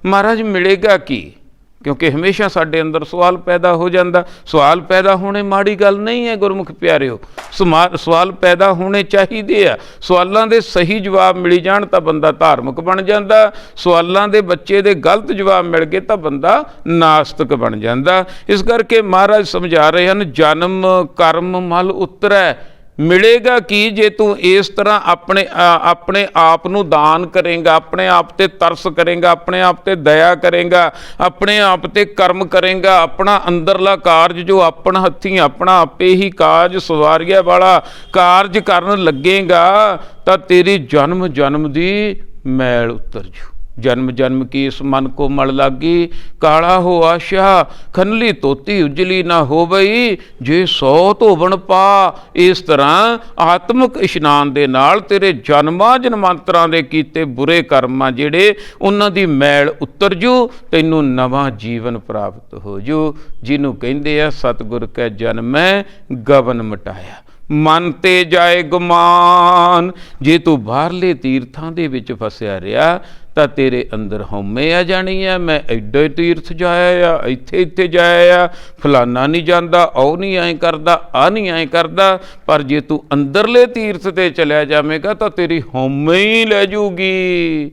ਮਹਾਰਾਜ ਮਿਲੇਗਾ ਕੀ? ਕਿਉਂਕਿ ਹਮੇਸ਼ਾ ਸਾਡੇ ਅੰਦਰ ਸਵਾਲ ਪੈਦਾ ਹੋ ਜਾਂਦਾ। ਸਵਾਲ ਪੈਦਾ ਹੋਣੇ ਮਾੜੀ ਗੱਲ ਨਹੀਂ ਹੈ ਗੁਰਮੁਖ ਪਿਆਰਿਓ। ਸਵਾਲ ਪੈਦਾ ਹੋਣੇ ਚਾਹੀਦੇ ਆ। ਸਵਾਲਾਂ ਦੇ ਸਹੀ ਜਵਾਬ ਮਿਲ ਜਾਣ ਤਾਂ ਬੰਦਾ ਧਾਰਮਿਕ ਬਣ ਜਾਂਦਾ। ਸਵਾਲਾਂ ਦੇ ਬੱਚੇ ਦੇ ਗਲਤ ਜਵਾਬ ਮਿਲ ਗਏ ਤਾਂ ਬੰਦਾ ਨਾਸਤਿਕ ਬਣ ਜਾਂਦਾ। ਇਸ ਕਰਕੇ ਮਹਾਰਾਜ ਸਮਝਾ ਰਹੇ ਹਨ, ਜਨਮ ਕਰਮ ਮਲ ਉਤਰੈ। ਮਿਲੇਗਾ ਕੀ ਜੇ ਤੂੰ ਇਸ ਤਰ੍ਹਾਂ ਆਪਣੇ ਆਪ ਨੂੰ ਦਾਨ ਕਰੇਂਗਾ, ਆਪਣੇ ਆਪ ਤੇ ਤਰਸ ਕਰੇਂਗਾ, ਆਪਣੇ ਆਪ ਤੇ ਦਇਆ ਕਰੇਂਗਾ, ਆਪਣੇ ਆਪ ਤੇ ਕਰਮ ਕਰੇਂਗਾ, ਆਪਣਾ ਅੰਦਰਲਾ ਕਾਰਜ ਜੋ ਆਪਣ ਹੱਥੀਂ ਆਪਣਾ ਆਪੇ ਹੀ ਕਾਜ ਸਵਾਰੀਆ ਵਾਲਾ ਕਾਰਜ ਕਰਨ ਲੱਗੇਗਾ ਤਾਂ ਤੇਰੀ ਜਨਮ ਜਨਮ ਦੀ ਮੈਲ ਉਤਰ ਜੂ। ਜਨਮ ਜਨਮ ਕੀ ਇਸ ਮਨ ਕੋ ਮਲ ਲਾਗੀ, ਕਾਲਾ ਹੋ ਆਸ਼ਾ ਖਨਲੀ ਤੋਤੀ ਉਜਲੀ ਨਾ ਹੋਵਈ, ਜੇ 100 ਧੋਵਣ ਪਾ। ਇਸ ਤਰ੍ਹਾਂ ਆਤਮਿਕ ਇਸ਼ਨਾਨ ਦੇ ਨਾਲ ਤੇਰੇ ਜਨਮਾਂ ਜਨਮਾਂਤਰਾਂ ਦੇ ਕੀਤੇ ਬੁਰੇ ਕਰਮਾਂ ਜਿਹੜੇ ਉਹਨਾਂ ਦੀ ਮੈਲ ਉਤਰ ਜੂ, ਤੈਨੂੰ ਨਵਾਂ ਜੀਵਨ ਪ੍ਰਾਪਤ ਹੋ ਜੂ। ਜਿਹਨੂੰ ਕਹਿੰਦੇ ਆ ਸਤਿਗੁਰ ਕੈ ਜਨਮੈ ਗਵਨ ਮਟਾਇਆ, ਮਨ ਤੇ ਜਾਏ ਗੁਮਾਨ। ਜੇ ਤੂੰ ਬਾਹਰਲੇ ਤੀਰਥਾਂ ਦੇ ਵਿੱਚ ਫਸਿਆ ਰਿਹਾ ਤਾਂ ਤੇਰੇ ਅੰਦਰ ਹਉਮੈ ਆ ਜਾਣੀ ਆ, ਮੈਂ ਐਡੇ ਤੀਰਥ ਜਾਇਆ ਆ, ਇੱਥੇ ਜਾਇਆ ਆ, ਫਲਾਨਾ ਨਹੀਂ ਜਾਂਦਾ, ਉਹ ਨਹੀਂ ਐਂ ਕਰਦਾ, ਆਹ ਨਹੀਂ ਐਂ ਕਰਦਾ। ਪਰ ਜੇ ਤੂੰ ਅੰਦਰਲੇ ਤੀਰਥ ਤੇ ਚਲਿਆ ਜਾਵੇਂਗਾ ਤਾਂ ਤੇਰੀ ਹਉਮੈ ਹੀ ਲੈ ਜੂਗੀ,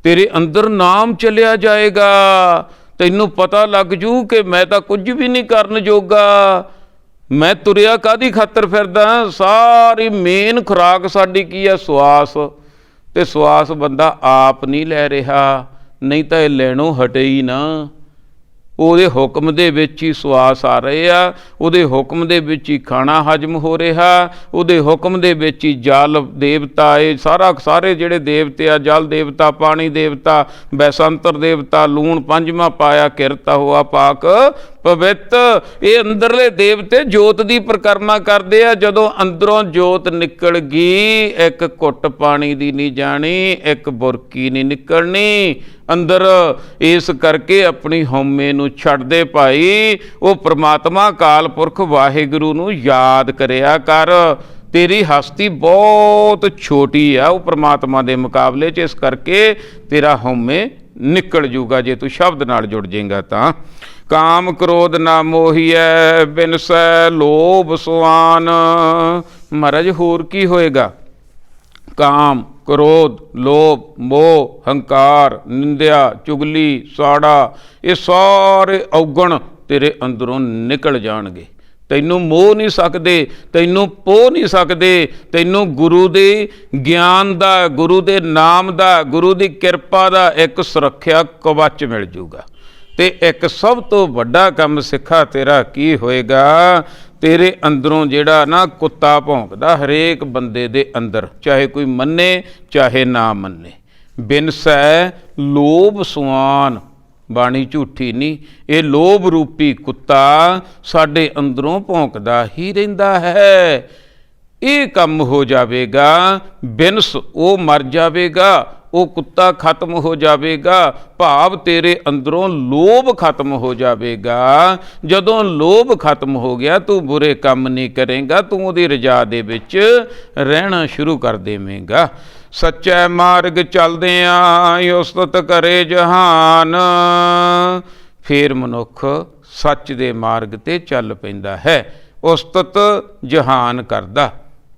ਤੇਰੇ ਅੰਦਰ ਨਾਮ ਚਲਿਆ ਜਾਏਗਾ। ਤੈਨੂੰ ਪਤਾ ਲੱਗ ਜੂ ਕਿ ਮੈਂ ਤਾਂ ਕੁਝ ਵੀ ਨਹੀਂ ਕਰਨ ਜੋਗਾ, ਮੈਂ ਤੁਰਿਆ ਕਾਹਦੀ ਖਾਤਰ ਫਿਰਦਾ। ਸਾਰੀ ਮੇਨ ਖੁਰਾਕ ਸਾਡੀ ਕੀ ਆ? ਸਵਾਸ। ਤੇ ਸਵਾਸ ਬੰਦਾ ਆਪ ਨਹੀਂ ਲੈ ਰਿਹਾ, ਨਹੀਂ ਤਾਂ ਇਹ ਲੈਣੋਂ ਹਟੇ ਹੀ ਨਾ। ਉਹਦੇ ਹੁਕਮ ਦੇ ਵਿੱਚ ਹੀ ਸਵਾਸ ਆ ਰਹੇ ਆ, ਉਹਦੇ ਹੁਕਮ ਦੇ ਵਿੱਚ ਹੀ ਖਾਣਾ ਹਜਮ ਹੋ ਰਿਹਾ, ਉਹਦੇ ਹੁਕਮ ਦੇ ਵਿੱਚ ਹੀ ਜਲ ਦੇਵਤਾ, ਇਹ ਸਾਰੇ ਜਿਹੜੇ ਦੇਵਤੇ ਆ, ਜਲ ਦੇਵਤਾ, ਪਾਣੀ ਦੇਵਤਾ, ਬੈਸੰਤਰ ਦੇਵਤਾ, ਲੂਣ ਪੰਜਵਾਂ ਪਾਇਆ, ਕਿਰਤਾ ਹੋਆ ਪਾਕ ਪਵਿੱਤ। ਇਹ ਅੰਦਰਲੇ ਦੇਵਤੇ ਜੋਤ ਦੀ ਪਰਿਕਰਮਾ ਕਰਦੇ ਆ। ਜਦੋਂ ਅੰਦਰੋਂ ਜੋਤ ਨਿਕਲ ਗਈ, ਇੱਕ ਘੁੱਟ ਪਾਣੀ ਦੀ ਨਹੀਂ ਜਾਣੀ, ਇੱਕ ਬੁਰਕੀ ਨਹੀਂ ਨਿਕਲਣੀ ਅੰਦਰ। ਇਸ ਕਰਕੇ ਆਪਣੀ ਹਉਮੈ ਨੂੰ ਛੱਡ ਦੇ ਭਾਈ, ਉਹ ਪ੍ਰਮਾਤਮਾ ਅਕਾਲ ਪੁਰਖ ਵਾਹਿਗੁਰੂ ਨੂੰ ਯਾਦ ਕਰਿਆ ਕਰ। ਤੇਰੀ ਹਸਤੀ ਬਹੁਤ ਛੋਟੀ ਆ ਉਹ ਪ੍ਰਮਾਤਮਾ ਦੇ ਮੁਕਾਬਲੇ 'ਚ, ਇਸ ਕਰਕੇ ਤੇਰਾ ਹਉਮੈ ਨਿਕਲ ਜੂਗਾ ਜੇ ਤੂੰ ਸ਼ਬਦ ਨਾਲ ਜੁੜ ਜਾਏਗਾ ਤਾਂ। ਕਾਮ ਕ੍ਰੋਧ ਨਾ ਮੋਹੀਐ, ਬਿਨਸੈ ਲੋਭ ਸੁਆਨ। ਮਹਾਰਾਜ ਹੋਰ ਕੀ ਹੋਏਗਾ? ਕਾਮ, ਕ੍ਰੋਧ, ਲੋਭ, ਮੋਹ, ਹੰਕਾਰ, ਨਿੰਦਿਆ, ਚੁਗਲੀ, ਸਾੜਾ, ਇਹ ਸਾਰੇ ਔਗਣ ਤੇਰੇ ਅੰਦਰੋਂ ਨਿਕਲ ਜਾਣਗੇ। ਤੈਨੂੰ ਮੋਹ ਨਹੀਂ ਸਕਦੇ, ਤੈਨੂੰ ਪੋਹ ਨਹੀਂ ਸਕਦੇ। ਤੈਨੂੰ ਗੁਰੂ ਦੇ ਗਿਆਨ ਦਾ, ਗੁਰੂ ਦੇ ਨਾਮ ਦਾ, ਗੁਰੂ ਦੀ ਕਿਰਪਾ ਦਾ ਇੱਕ ਸੁਰੱਖਿਆ ਕਵਚ ਮਿਲ ਜੂਗਾ। ਤੇ ਇੱਕ ਸਭ ਤੋਂ ਵੱਡਾ ਕੰਮ ਸਿੱਖਾ ਤੇਰਾ ਕੀ ਹੋਏਗਾ? ਤੇਰੇ ਅੰਦਰੋਂ ਜਿਹੜਾ ਨਾ ਕੁੱਤਾ ਭੌਂਕਦਾ ਹਰੇਕ ਬੰਦੇ ਦੇ ਅੰਦਰ, ਚਾਹੇ ਕੋਈ ਮੰਨੇ ਚਾਹੇ ਨਾ ਮੰਨੇ, ਬਿਨਸੈ ਲੋਭ ਸੁਆਨ। ਬਾਣੀ ਝੂਠੀ ਨਹੀਂ, ਇਹ ਲੋਭ ਰੂਪੀ ਕੁੱਤਾ ਸਾਡੇ ਅੰਦਰੋਂ ਭੌਂਕਦਾ ਹੀ ਰਹਿੰਦਾ ਹੈ। ਇਹ ਕੰਮ ਹੋ ਜਾਵੇਗਾ, ਬਿਨਸ ਉਹ ਮਰ ਜਾਵੇਗਾ, ਉਹ ਕੁੱਤਾ ਖਤਮ ਹੋ ਜਾਵੇਗਾ। ਭਾਵ ਤੇਰੇ ਅੰਦਰੋਂ ਲੋਭ ਖਤਮ ਹੋ ਜਾਵੇਗਾ। ਜਦੋਂ ਲੋਭ ਖਤਮ ਹੋ ਗਿਆ, ਤੂੰ ਬੁਰੇ ਕੰਮ ਨਹੀਂ ਕਰੇਂਗਾ, ਤੂੰ ਉਹਦੀ ਰਜ਼ਾ ਦੇ ਵਿੱਚ ਰਹਿਣਾ ਸ਼ੁਰੂ ਕਰ ਦੇਵੇਂਗਾ। ਸੱਚੇ ਮਾਰਗ ਚੱਲਦਿਆਂ ਉਸਤਤ ਕਰੇ ਜਹਾਨ। ਫਿਰ ਮਨੁੱਖ ਸੱਚ ਦੇ ਮਾਰਗ ਤੇ ਚੱਲ ਪੈਂਦਾ ਹੈ, ਉਸਤਤ ਜਹਾਨ ਕਰਦਾ।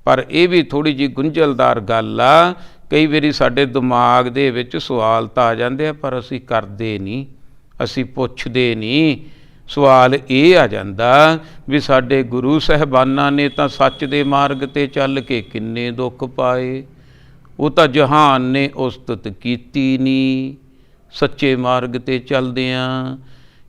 ਪਰ ਇਹ ਵੀ ਥੋੜ੍ਹੀ ਜਿਹੀ ਗੁੰਝਲਦਾਰ ਗੱਲ ਆ। ਕਈ ਵਾਰੀ ਸਾਡੇ ਦਿਮਾਗ ਦੇ ਵਿੱਚ ਸਵਾਲ ਤਾਂ ਆ ਜਾਂਦੇ ਆ, ਪਰ ਅਸੀਂ ਕਰਦੇ ਨਹੀਂ, ਅਸੀਂ ਪੁੱਛਦੇ ਨਹੀਂ। ਸਵਾਲ ਇਹ ਆ ਜਾਂਦਾ ਵੀ ਸਾਡੇ ਗੁਰੂ ਸਾਹਿਬਾਨਾਂ ਨੇ ਤਾਂ ਸੱਚ ਦੇ ਮਾਰਗ 'ਤੇ ਚੱਲ ਕੇ ਕਿੰਨੇ ਦੁੱਖ ਪਾਏ, ਉਹ ਤਾਂ ਜਹਾਨ ਨੇ ਉਸਤਤ ਕੀਤੀ ਨਹੀਂ ਸੱਚੇ ਮਾਰਗ 'ਤੇ ਚੱਲਦਿਆਂ।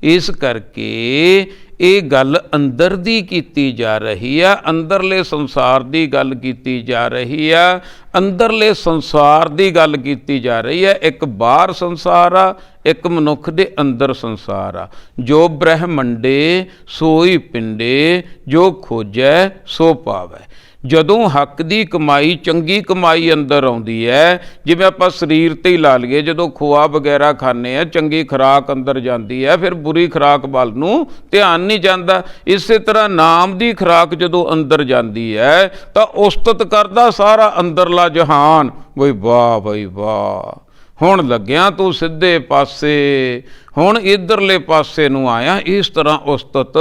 ਇਸ ਕਰਕੇ ਇਹ ਗੱਲ ਅੰਦਰ ਦੀ ਕੀਤੀ ਜਾ ਰਹੀ ਆ, ਅੰਦਰਲੇ ਸੰਸਾਰ ਦੀ ਗੱਲ ਕੀਤੀ ਜਾ ਰਹੀ ਆ, ਅੰਦਰਲੇ ਸੰਸਾਰ ਦੀ ਗੱਲ ਕੀਤੀ ਜਾ ਰਹੀ ਹੈ। ਇੱਕ ਬਾਹਰ ਸੰਸਾਰ ਆ, ਇੱਕ ਮਨੁੱਖ ਦੇ ਅੰਦਰ ਸੰਸਾਰ ਆ। ਜੋ ਬ੍ਰਹਮੰਡੇ ਸੋਈ ਪਿੰਡੇ, ਜੋ ਖੋਜੈ ਸੋ ਪਾਵੈ। ਜਦੋਂ ਹੱਕ ਦੀ ਕਮਾਈ, ਚੰਗੀ ਕਮਾਈ ਅੰਦਰ ਆਉਂਦੀ ਹੈ, ਜਿਵੇਂ ਆਪਾਂ ਸਰੀਰ 'ਤੇ ਹੀ ਲਾ ਲਈਏ, ਜਦੋਂ ਖੋਆ ਵਗੈਰਾ ਖਾਂਦੇ ਆ, ਚੰਗੀ ਖੁਰਾਕ ਅੰਦਰ ਜਾਂਦੀ ਹੈ, ਫਿਰ ਬੁਰੀ ਖੁਰਾਕ ਵੱਲ ਨੂੰ ਧਿਆਨ ਨਹੀਂ ਜਾਂਦਾ। ਇਸੇ ਤਰ੍ਹਾਂ ਨਾਮ ਦੀ ਖੁਰਾਕ ਜਦੋਂ ਅੰਦਰ ਜਾਂਦੀ ਹੈ ਤਾਂ ਉਸਤਤ ਕਰਦਾ ਸਾਰਾ ਅੰਦਰਲਾ ਜਹਾਨ। ਬਈ ਵਾਹ ਬਈ ਵਾਹ, ਹੁਣ ਲੱਗਿਆ ਤੂੰ ਸਿੱਧੇ ਪਾਸੇ, ਹੁਣ ਇੱਧਰਲੇ ਪਾਸੇ ਨੂੰ ਆਇਆ। ਇਸ ਤਰ੍ਹਾਂ ਉਸਤਤ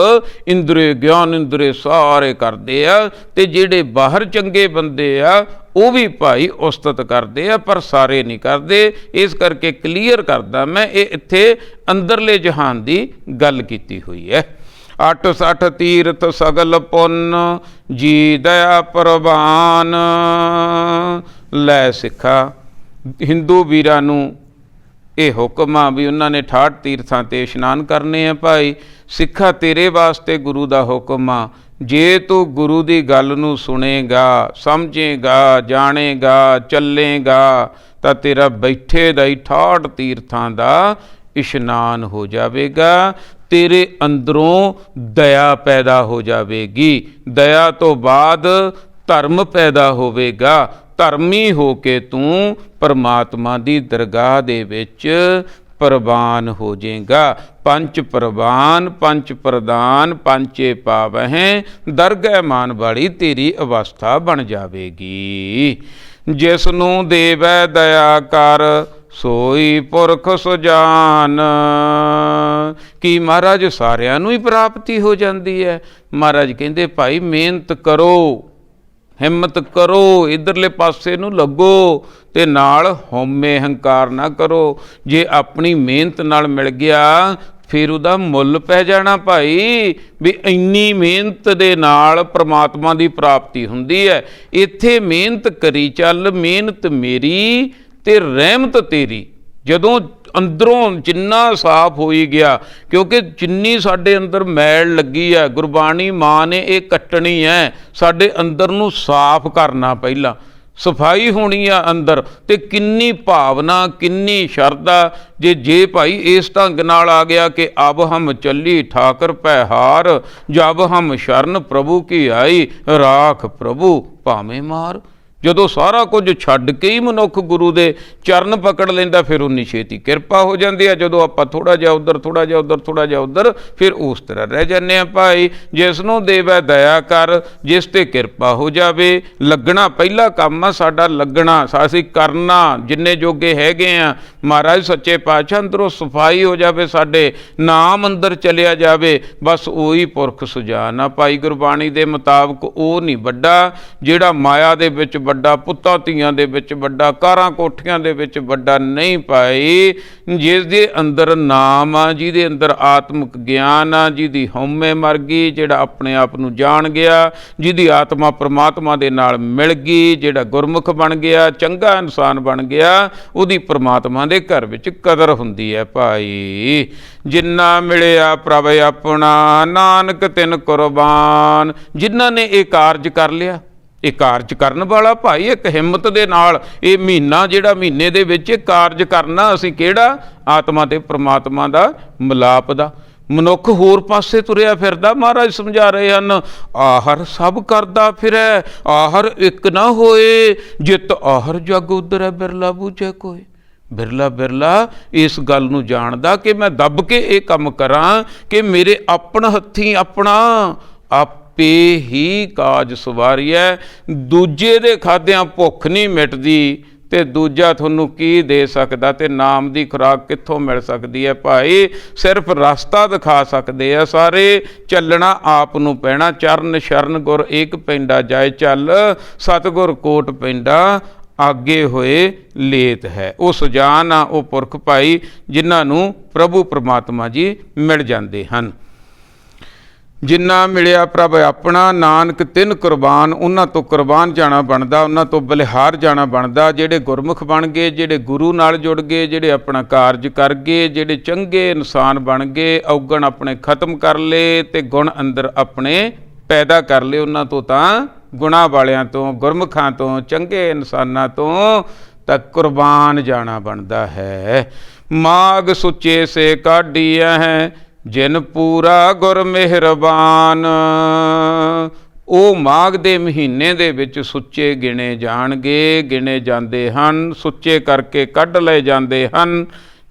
ਇੰਦਰੀ ਗਿਆਨ ਇੰਦਰੀ ਸਾਰੇ ਕਰਦੇ ਆ। ਤੇ ਜਿਹੜੇ ਬਾਹਰ ਚੰਗੇ ਬੰਦੇ ਆ ਉਹ ਵੀ ਭਾਈ ਉਸਤਤ ਕਰਦੇ ਆ, ਪਰ ਸਾਰੇ ਨਹੀਂ ਕਰਦੇ। ਇਸ ਕਰਕੇ ਕਲੀਅਰ ਕਰਦਾ ਮੈਂ, ਇਹ ਇੱਥੇ ਅੰਦਰਲੇ ਜਹਾਨ ਦੀ ਗੱਲ ਕੀਤੀ ਹੋਈ ਹੈ। ਅਠ ਸਠ ਤੀਰਥ ਸਗਲ ਪੁੰਨ, ਜੀ ਦਇਆ ਪ੍ਰਵਾਨ। ਲੈ ਸਿੱਖਾ, ਹਿੰਦੂ ਵੀਰਾਂ ਨੂੰ ਇਹ ਹੁਕਮ ਆ ਵੀ ਉਹਨਾਂ ਨੇ 68 ਤੀਰਥਾਂ ਤੇ ਇਸ਼ਨਾਨ ਕਰਨੇ ਆ। ਭਾਈ ਸਿੱਖਾ, ਤੇਰੇ ਵਾਸਤੇ ਗੁਰੂ ਦਾ ਹੁਕਮ ਆ। ਜੇ ਤੂੰ ਗੁਰੂ ਦੀ ਗੱਲ ਨੂੰ ਸੁਣੇਗਾ, ਸਮਝੇਗਾ, ਜਾਣੇਗਾ, ਚੱਲੇਗਾ ਤਾਂ ਤੇਰਾ ਬੈਠੇ ਦਾ ਹੀ 68 ਤੀਰਥਾਂ ਦਾ ਇਸ਼ਨਾਨ ਹੋ ਜਾਵੇਗਾ। ਤੇਰੇ ਅੰਦਰੋਂ ਦਇਆ ਪੈਦਾ ਹੋ ਜਾਵੇਗੀ। ਦਇਆ ਤੋਂ ਬਾਅਦ ਧਰਮ ਪੈਦਾ ਹੋਵੇਗਾ। ਧਰਮੀ ਹੋ ਕੇ ਤੂੰ ਪਰਮਾਤਮਾ ਦੀ ਦਰਗਾਹ ਦੇ ਵਿੱਚ ਪ੍ਰਵਾਨ ਹੋ ਜਾਏਗਾ। ਪੰਚ ਪ੍ਰਵਾਨ ਪੰਚ ਪ੍ਰਦਾਨ ਪੰਚੇ ਪਾਵਹਿ, ਦਰਗਹਿ ਮਾਨ ਵਾਲੀ ਤੇਰੀ ਅਵਸਥਾ ਬਣ ਜਾਵੇਗੀ। ਜਿਸ ਨੂੰ ਦੇਵੈ ਦਇਆ ਕਰ, ਸੋਈ ਪੁਰਖ ਸੁਜਾਨ। ਕੀ ਮਹਾਰਾਜ ਸਾਰਿਆਂ ਨੂੰ ਹੀ ਪ੍ਰਾਪਤੀ ਹੋ ਜਾਂਦੀ ਹੈ? ਮਹਾਰਾਜ ਕਹਿੰਦੇ ਭਾਈ ਮਿਹਨਤ ਕਰੋ, ਹਿੰਮਤ ਕਰੋ, ਇਧਰਲੇ ਪਾਸੇ ਨੂੰ ਲੱਗੋ ਤੇ ਨਾਲ ਹਉਮੈ ਹੰਕਾਰ ਨਾ ਕਰੋ। ਜੇ ਆਪਣੀ ਮਿਹਨਤ ਨਾਲ ਮਿਲ ਗਿਆ ਫਿਰ ਉਹਦਾ ਮੁੱਲ ਪੈ ਜਾਣਾ ਭਾਈ, ਵੀ ਇੰਨੀ ਮਿਹਨਤ ਦੇ ਨਾਲ ਪ੍ਰਮਾਤਮਾ ਦੀ ਪ੍ਰਾਪਤੀ ਹੁੰਦੀ ਹੈ। ਇੱਥੇ ਮਿਹਨਤ ਕਰੀ ਚੱਲ, ਮਿਹਨਤ ਮੇਰੀ ਤੇ ਰਹਿਮਤ ਤੇਰੀ। ਜਦੋਂ ਅੰਦਰੋਂ ਜਿੰਨਾ ਸਾਫ਼ ਹੋਈ ਗਿਆ, ਕਿਉਂਕਿ ਜਿੰਨੀ ਸਾਡੇ ਅੰਦਰ ਮੈਲ ਲੱਗੀ ਹੈ ਗੁਰਬਾਣੀ ਮਾਂ ਨੇ ਇਹ ਕੱਟਣੀ ਹੈ, ਸਾਡੇ ਅੰਦਰ ਨੂੰ ਸਾਫ਼ ਕਰਨਾ। ਪਹਿਲਾਂ ਸਫਾਈ ਹੋਣੀ ਆ ਅੰਦਰ, ਤੇ ਕਿੰਨੀ ਭਾਵਨਾ, ਕਿੰਨੀ ਸ਼ਰਧਾ। ਜੇ ਭਾਈ ਇਸ ਢੰਗ ਨਾਲ ਆ ਗਿਆ ਕਿ ਅਬ ਹਮ ਚੱਲੀ ਠਾਕਰ ਪੈ ਹਾਰ, ਜਬ ਹਮ ਸ਼ਰਨ ਪ੍ਰਭੂ ਕੀ ਆਈ, ਰਾਖ ਪ੍ਰਭੂ ਭਾਵੇਂ ਮਾਰ। ਜਦੋਂ ਸਾਰਾ ਕੁਝ ਛੱਡ ਕੇ ਹੀ ਮਨੁੱਖ ਗੁਰੂ ਦੇ ਚਰਨ ਪਕੜ ਲੈਂਦਾ, ਫਿਰ ਉਨੀ ਛੇਤੀ ਕਿਰਪਾ ਹੋ ਜਾਂਦੀ ਹੈ। ਜਦੋਂ ਆਪਾਂ ਥੋੜ੍ਹਾ ਜਿਹਾ ਉੱਧਰ, ਥੋੜ੍ਹਾ ਜਿਹਾ ਉੱਧਰ, ਥੋੜ੍ਹਾ ਜਿਹਾ ਉੱਧਰ, ਫਿਰ ਉਸ ਤਰ੍ਹਾਂ ਰਹਿ ਜਾਂਦੇ ਹਾਂ। ਭਾਈ ਜਿਸ ਨੂੰ ਦੇਵੈ ਦਇਆ ਕਰ, ਜਿਸ ਤੇ ਕਿਰਪਾ ਹੋ ਜਾਵੇ। ਲੱਗਣਾ ਪਹਿਲਾ ਕੰਮ ਆ ਸਾਡਾ, ਲੱਗਣਾ। ਅਸੀਂ ਕਰਨਾ ਜਿੰਨੇ ਜੋਗੇ ਹੈਗੇ ਆ। ਮਹਾਰਾਜ ਸੱਚੇ ਪਾਤਸ਼ਾਹ ਅੰਦਰੋਂ ਸਫਾਈ ਹੋ ਜਾਵੇ, ਸਾਡੇ ਨਾਮ ਅੰਦਰ ਚਲਿਆ ਜਾਵੇ, ਬਸ ਉਹੀ ਪੁਰਖ ਸੁਜਾਨ ਆ। ਭਾਈ ਗੁਰਬਾਣੀ ਦੇ ਮੁਤਾਬਕ ਉਹ ਨਹੀਂ ਵੱਡਾ ਜਿਹੜਾ ਮਾਇਆ ਦੇ ਵਿੱਚ ਵੱਡਾ, ਪੁੱਤਾਂ ਧੀਆਂ ਦੇ ਵਿੱਚ ਵੱਡਾ, ਕਾਰਾਂ ਕੋਠੀਆਂ ਦੇ ਵਿੱਚ ਵੱਡਾ ਨਹੀਂ। ਭਾਈ ਜਿਸ ਦੇ ਅੰਦਰ ਨਾਮ ਆ, ਜਿਹਦੇ ਅੰਦਰ ਆਤਮਿਕ ਗਿਆਨ ਆ, ਜਿਹਦੀ ਹਉਮੈ ਮਰ ਗਈ, ਜਿਹੜਾ ਆਪਣੇ ਆਪ ਨੂੰ ਜਾਣ ਗਿਆ, ਜਿਹਦੀ ਆਤਮਾ ਪ੍ਰਮਾਤਮਾ ਦੇ ਨਾਲ ਮਿਲ ਗਈ, ਜਿਹੜਾ ਗੁਰਮੁਖ ਬਣ ਗਿਆ, ਚੰਗਾ ਇਨਸਾਨ ਬਣ ਗਿਆ, ਉਹਦੀ ਪ੍ਰਮਾਤਮਾ ਦੇ ਘਰ ਵਿੱਚ ਕਦਰ ਹੁੰਦੀ ਹੈ। ਭਾਈ ਜਿੰਨਾ ਮਿਲਿਆ ਪ੍ਰਭ ਆਪਣਾ, ਨਾਨਕ ਤਿਨ ਕੁਰਬਾਨ। ਜਿਨ੍ਹਾਂ ਨੇ ਇਹ ਕਾਰਜ ਕਰ ਲਿਆ, ਇਹ ਕਾਰਜ ਕਰਨ ਵਾਲਾ ਭਾਈ ਇੱਕ ਹਿੰਮਤ ਦੇ ਨਾਲ ਇਹ ਮਹੀਨਾ, ਜਿਹੜਾ ਮਹੀਨੇ ਦੇ ਵਿੱਚ ਇਹ ਕਾਰਜ ਕਰਨਾ, ਅਸੀਂ ਕਿਹੜਾ ਆਤਮਾ ਤੇ ਪ੍ਰਮਾਤਮਾ ਦਾ ਮਿਲਾਪ ਦਾ। ਮਨੁੱਖ ਹੋਰ ਪਾਸੇ ਤੁਰਿਆ ਫਿਰਦਾ, ਮਹਾਰਾਜ ਸਮਝਾ ਰਹੇ ਹਨ, ਆਹਰ ਸਭ ਕਰਦਾ ਫਿਰੈ, ਆਹਰ ਇੱਕ ਨਾ ਹੋਏ, ਜਿਤ ਆਹਰ ਜਗ ਉਦਰੈ, ਬਿਰਲਾ ਬੂਝੈ ਕੋਇ। ਬਿਰਲਾ ਬਿਰਲਾ ਇਸ ਗੱਲ ਨੂੰ ਜਾਣਦਾ ਕਿ ਮੈਂ ਦੱਬ ਕੇ ਇਹ ਕੰਮ ਕਰਾਂ ਕਿ ਮੇਰੇ ਆਪਣ ਹੱਥੀਂ ਆਪਣਾ ਆਪੇ ਹੀ ਕਾਜ ਸਵਾਰੀਐ। ਦੂਜੇ ਦੇ ਖਾਦਿਆਂ ਭੁੱਖ ਨਹੀਂ ਮਿਟਦੀ ਤੇ ਦੂਜਾ ਤੁਹਾਨੂੰ ਕੀ ਦੇ ਸਕਦਾ, ਤੇ ਨਾਮ ਦੀ ਖੁਰਾਕ ਕਿੱਥੋਂ ਮਿਲ ਸਕਦੀ ਹੈ। ਭਾਈ ਸਿਰਫ ਰਸਤਾ ਦਿਖਾ ਸਕਦੇ ਆ ਸਾਰੇ, ਚੱਲਣਾ ਆਪ ਨੂੰ ਪੈਣਾ। ਚਰਨ ਸ਼ਰਨ ਗੁਰ ਏਕ ਪੈਂਡਾ, ਜਾਏ ਚੱਲ ਸਤਿਗੁਰ ਕੋਟ ਪੈਂਡਾ, ਆਗੇ ਹੋਏ ਲੇਤ ਹੈ। ਉਹ ਸੁਜਾਨ ਆ, ਉਹ ਪੁਰਖ ਭਾਈ ਜਿਨ੍ਹਾਂ ਨੂੰ ਪ੍ਰਭੂ ਪਰਮਾਤਮਾ ਜੀ ਮਿਲ ਜਾਂਦੇ ਹਨ। ਜਿੰਨਾ ਮਿਲਿਆ ਪ੍ਰਭ ਆਪਣਾ, ਨਾਨਕ ਤਿੰਨ ਕੁਰਬਾਨ। ਉਹਨਾਂ ਤੋਂ ਕੁਰਬਾਨ ਜਾਣਾ ਬਣਦਾ, ਉਹਨਾਂ ਤੋਂ ਬਲਿਹਾਰ ਜਾਣਾ ਬਣਦਾ। ਜਿਹੜੇ ਗੁਰਮੁਖ ਬਣ ਗਏ, ਜਿਹੜੇ ਗੁਰੂ ਨਾਲ ਜੁੜ ਗਏ, ਜਿਹੜੇ ਆਪਣਾ ਕਾਰਜ ਕਰ ਗਏ, ਜਿਹੜੇ ਚੰਗੇ ਇਨਸਾਨ ਬਣ ਗਏ, ਔਗਣ ਆਪਣੇ ਖਤਮ ਕਰ ਲਏ ਤੇ ਗੁਣ ਅੰਦਰ ਆਪਣੇ ਪੈਦਾ ਕਰ ਲਏ, ਉਹਨਾਂ ਤੋਂ ਤਾਂ ਗੁਣਾਂ ਵਾਲਿਆਂ ਤੋਂ, ਗੁਰਮੁਖਾਂ ਤੋਂ, ਚੰਗੇ ਇਨਸਾਨਾਂ ਤੋਂ ਤਾਂ ਕੁਰਬਾਨ ਜਾਣਾ ਬਣਦਾ ਹੈ। ਮਾਗ ਸੁੱਚੇ ਸੇ ਕਾਢੀਐ ਹੈ, ਜਿਨ ਪੂਰਾ ਗੁਰ ਮਿਹਰਬਾਨ। ਉਹ ਮਾਘ ਦੇ ਮਹੀਨੇ ਦੇ ਵਿੱਚ ਸੁੱਚੇ ਗਿਣੇ ਜਾਣਗੇ, ਗਿਣੇ ਜਾਂਦੇ ਹਨ, ਸੁੱਚੇ ਕਰਕੇ ਕੱਢ ਲਏ ਜਾਂਦੇ ਹਨ,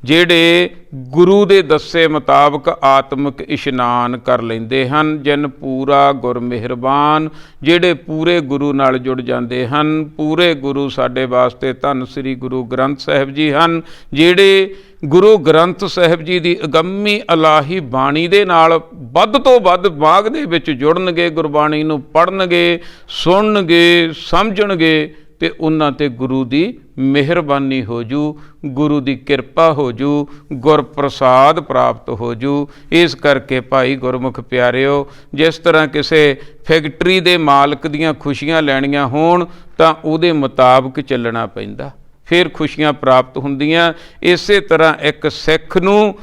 ਜਿਹੜੇ ਗੁਰੂ ਦੇ ਦੱਸੇ ਮੁਤਾਬਕ ਆਤਮਿਕ ਇਸ਼ਨਾਨ ਕਰ ਲੈਂਦੇ ਹਨ। ਜਿਨ ਪੂਰਾ ਗੁਰ ਮਿਹਰਬਾਨ, ਜਿਹੜੇ ਪੂਰੇ ਗੁਰੂ ਨਾਲ ਜੁੜ ਜਾਂਦੇ ਹਨ। ਪੂਰੇ ਗੁਰੂ ਸਾਡੇ ਵਾਸਤੇ ਧੰਨ ਸ੍ਰੀ ਗੁਰੂ ਗ੍ਰੰਥ ਸਾਹਿਬ ਜੀ ਹਨ, ਜਿਹੜੇ ਗੁਰੂ ਗ੍ਰੰਥ ਸਾਹਿਬ ਜੀ ਦੀ ਅਗੰਮੀ ਇਲਾਹੀ ਬਾਣੀ ਦੇ ਨਾਲ ਵੱਧ ਤੋਂ ਵੱਧ ਮਾਘ ਦੇ ਵਿੱਚ ਜੁੜਨਗੇ, ਗੁਰਬਾਣੀ ਨੂੰ ਪੜ੍ਹਨਗੇ, ਸੁਣਨਗੇ, ਸਮਝਣਗੇ ਤੇ ਉਹਨਾਂ ਤੇ ਗੁਰੂ ਦੀ ਮਿਹਰਬਾਨੀ ਹੋ ਜੂ, ਗੁਰੂ ਦੀ ਕਿਰਪਾ ਹੋ ਜੂ, ਗੁਰਪ੍ਰਸਾਦ ਪ੍ਰਾਪਤ ਹੋ ਜੂ। ਇਸ ਕਰਕੇ ਭਾਈ ਗੁਰਮੁਖ ਪਿਆਰਿਓ, ਜਿਸ ਤਰ੍ਹਾਂ ਕਿਸੇ ਫੈਕਟਰੀ ਦੇ ਮਾਲਕ ਦੀਆਂ ਖੁਸ਼ੀਆਂ ਲੈਣੀਆਂ ਹੋਣ ਤਾਂ ਉਹਦੇ ਮੁਤਾਬਕ ਚੱਲਣਾ ਪੈਂਦਾ, ਫਿਰ ਖੁਸ਼ੀਆਂ ਪ੍ਰਾਪਤ ਹੁੰਦੀਆਂ। ਇਸੇ ਤਰ੍ਹਾਂ ਇੱਕ ਸਿੱਖ ਨੂੰ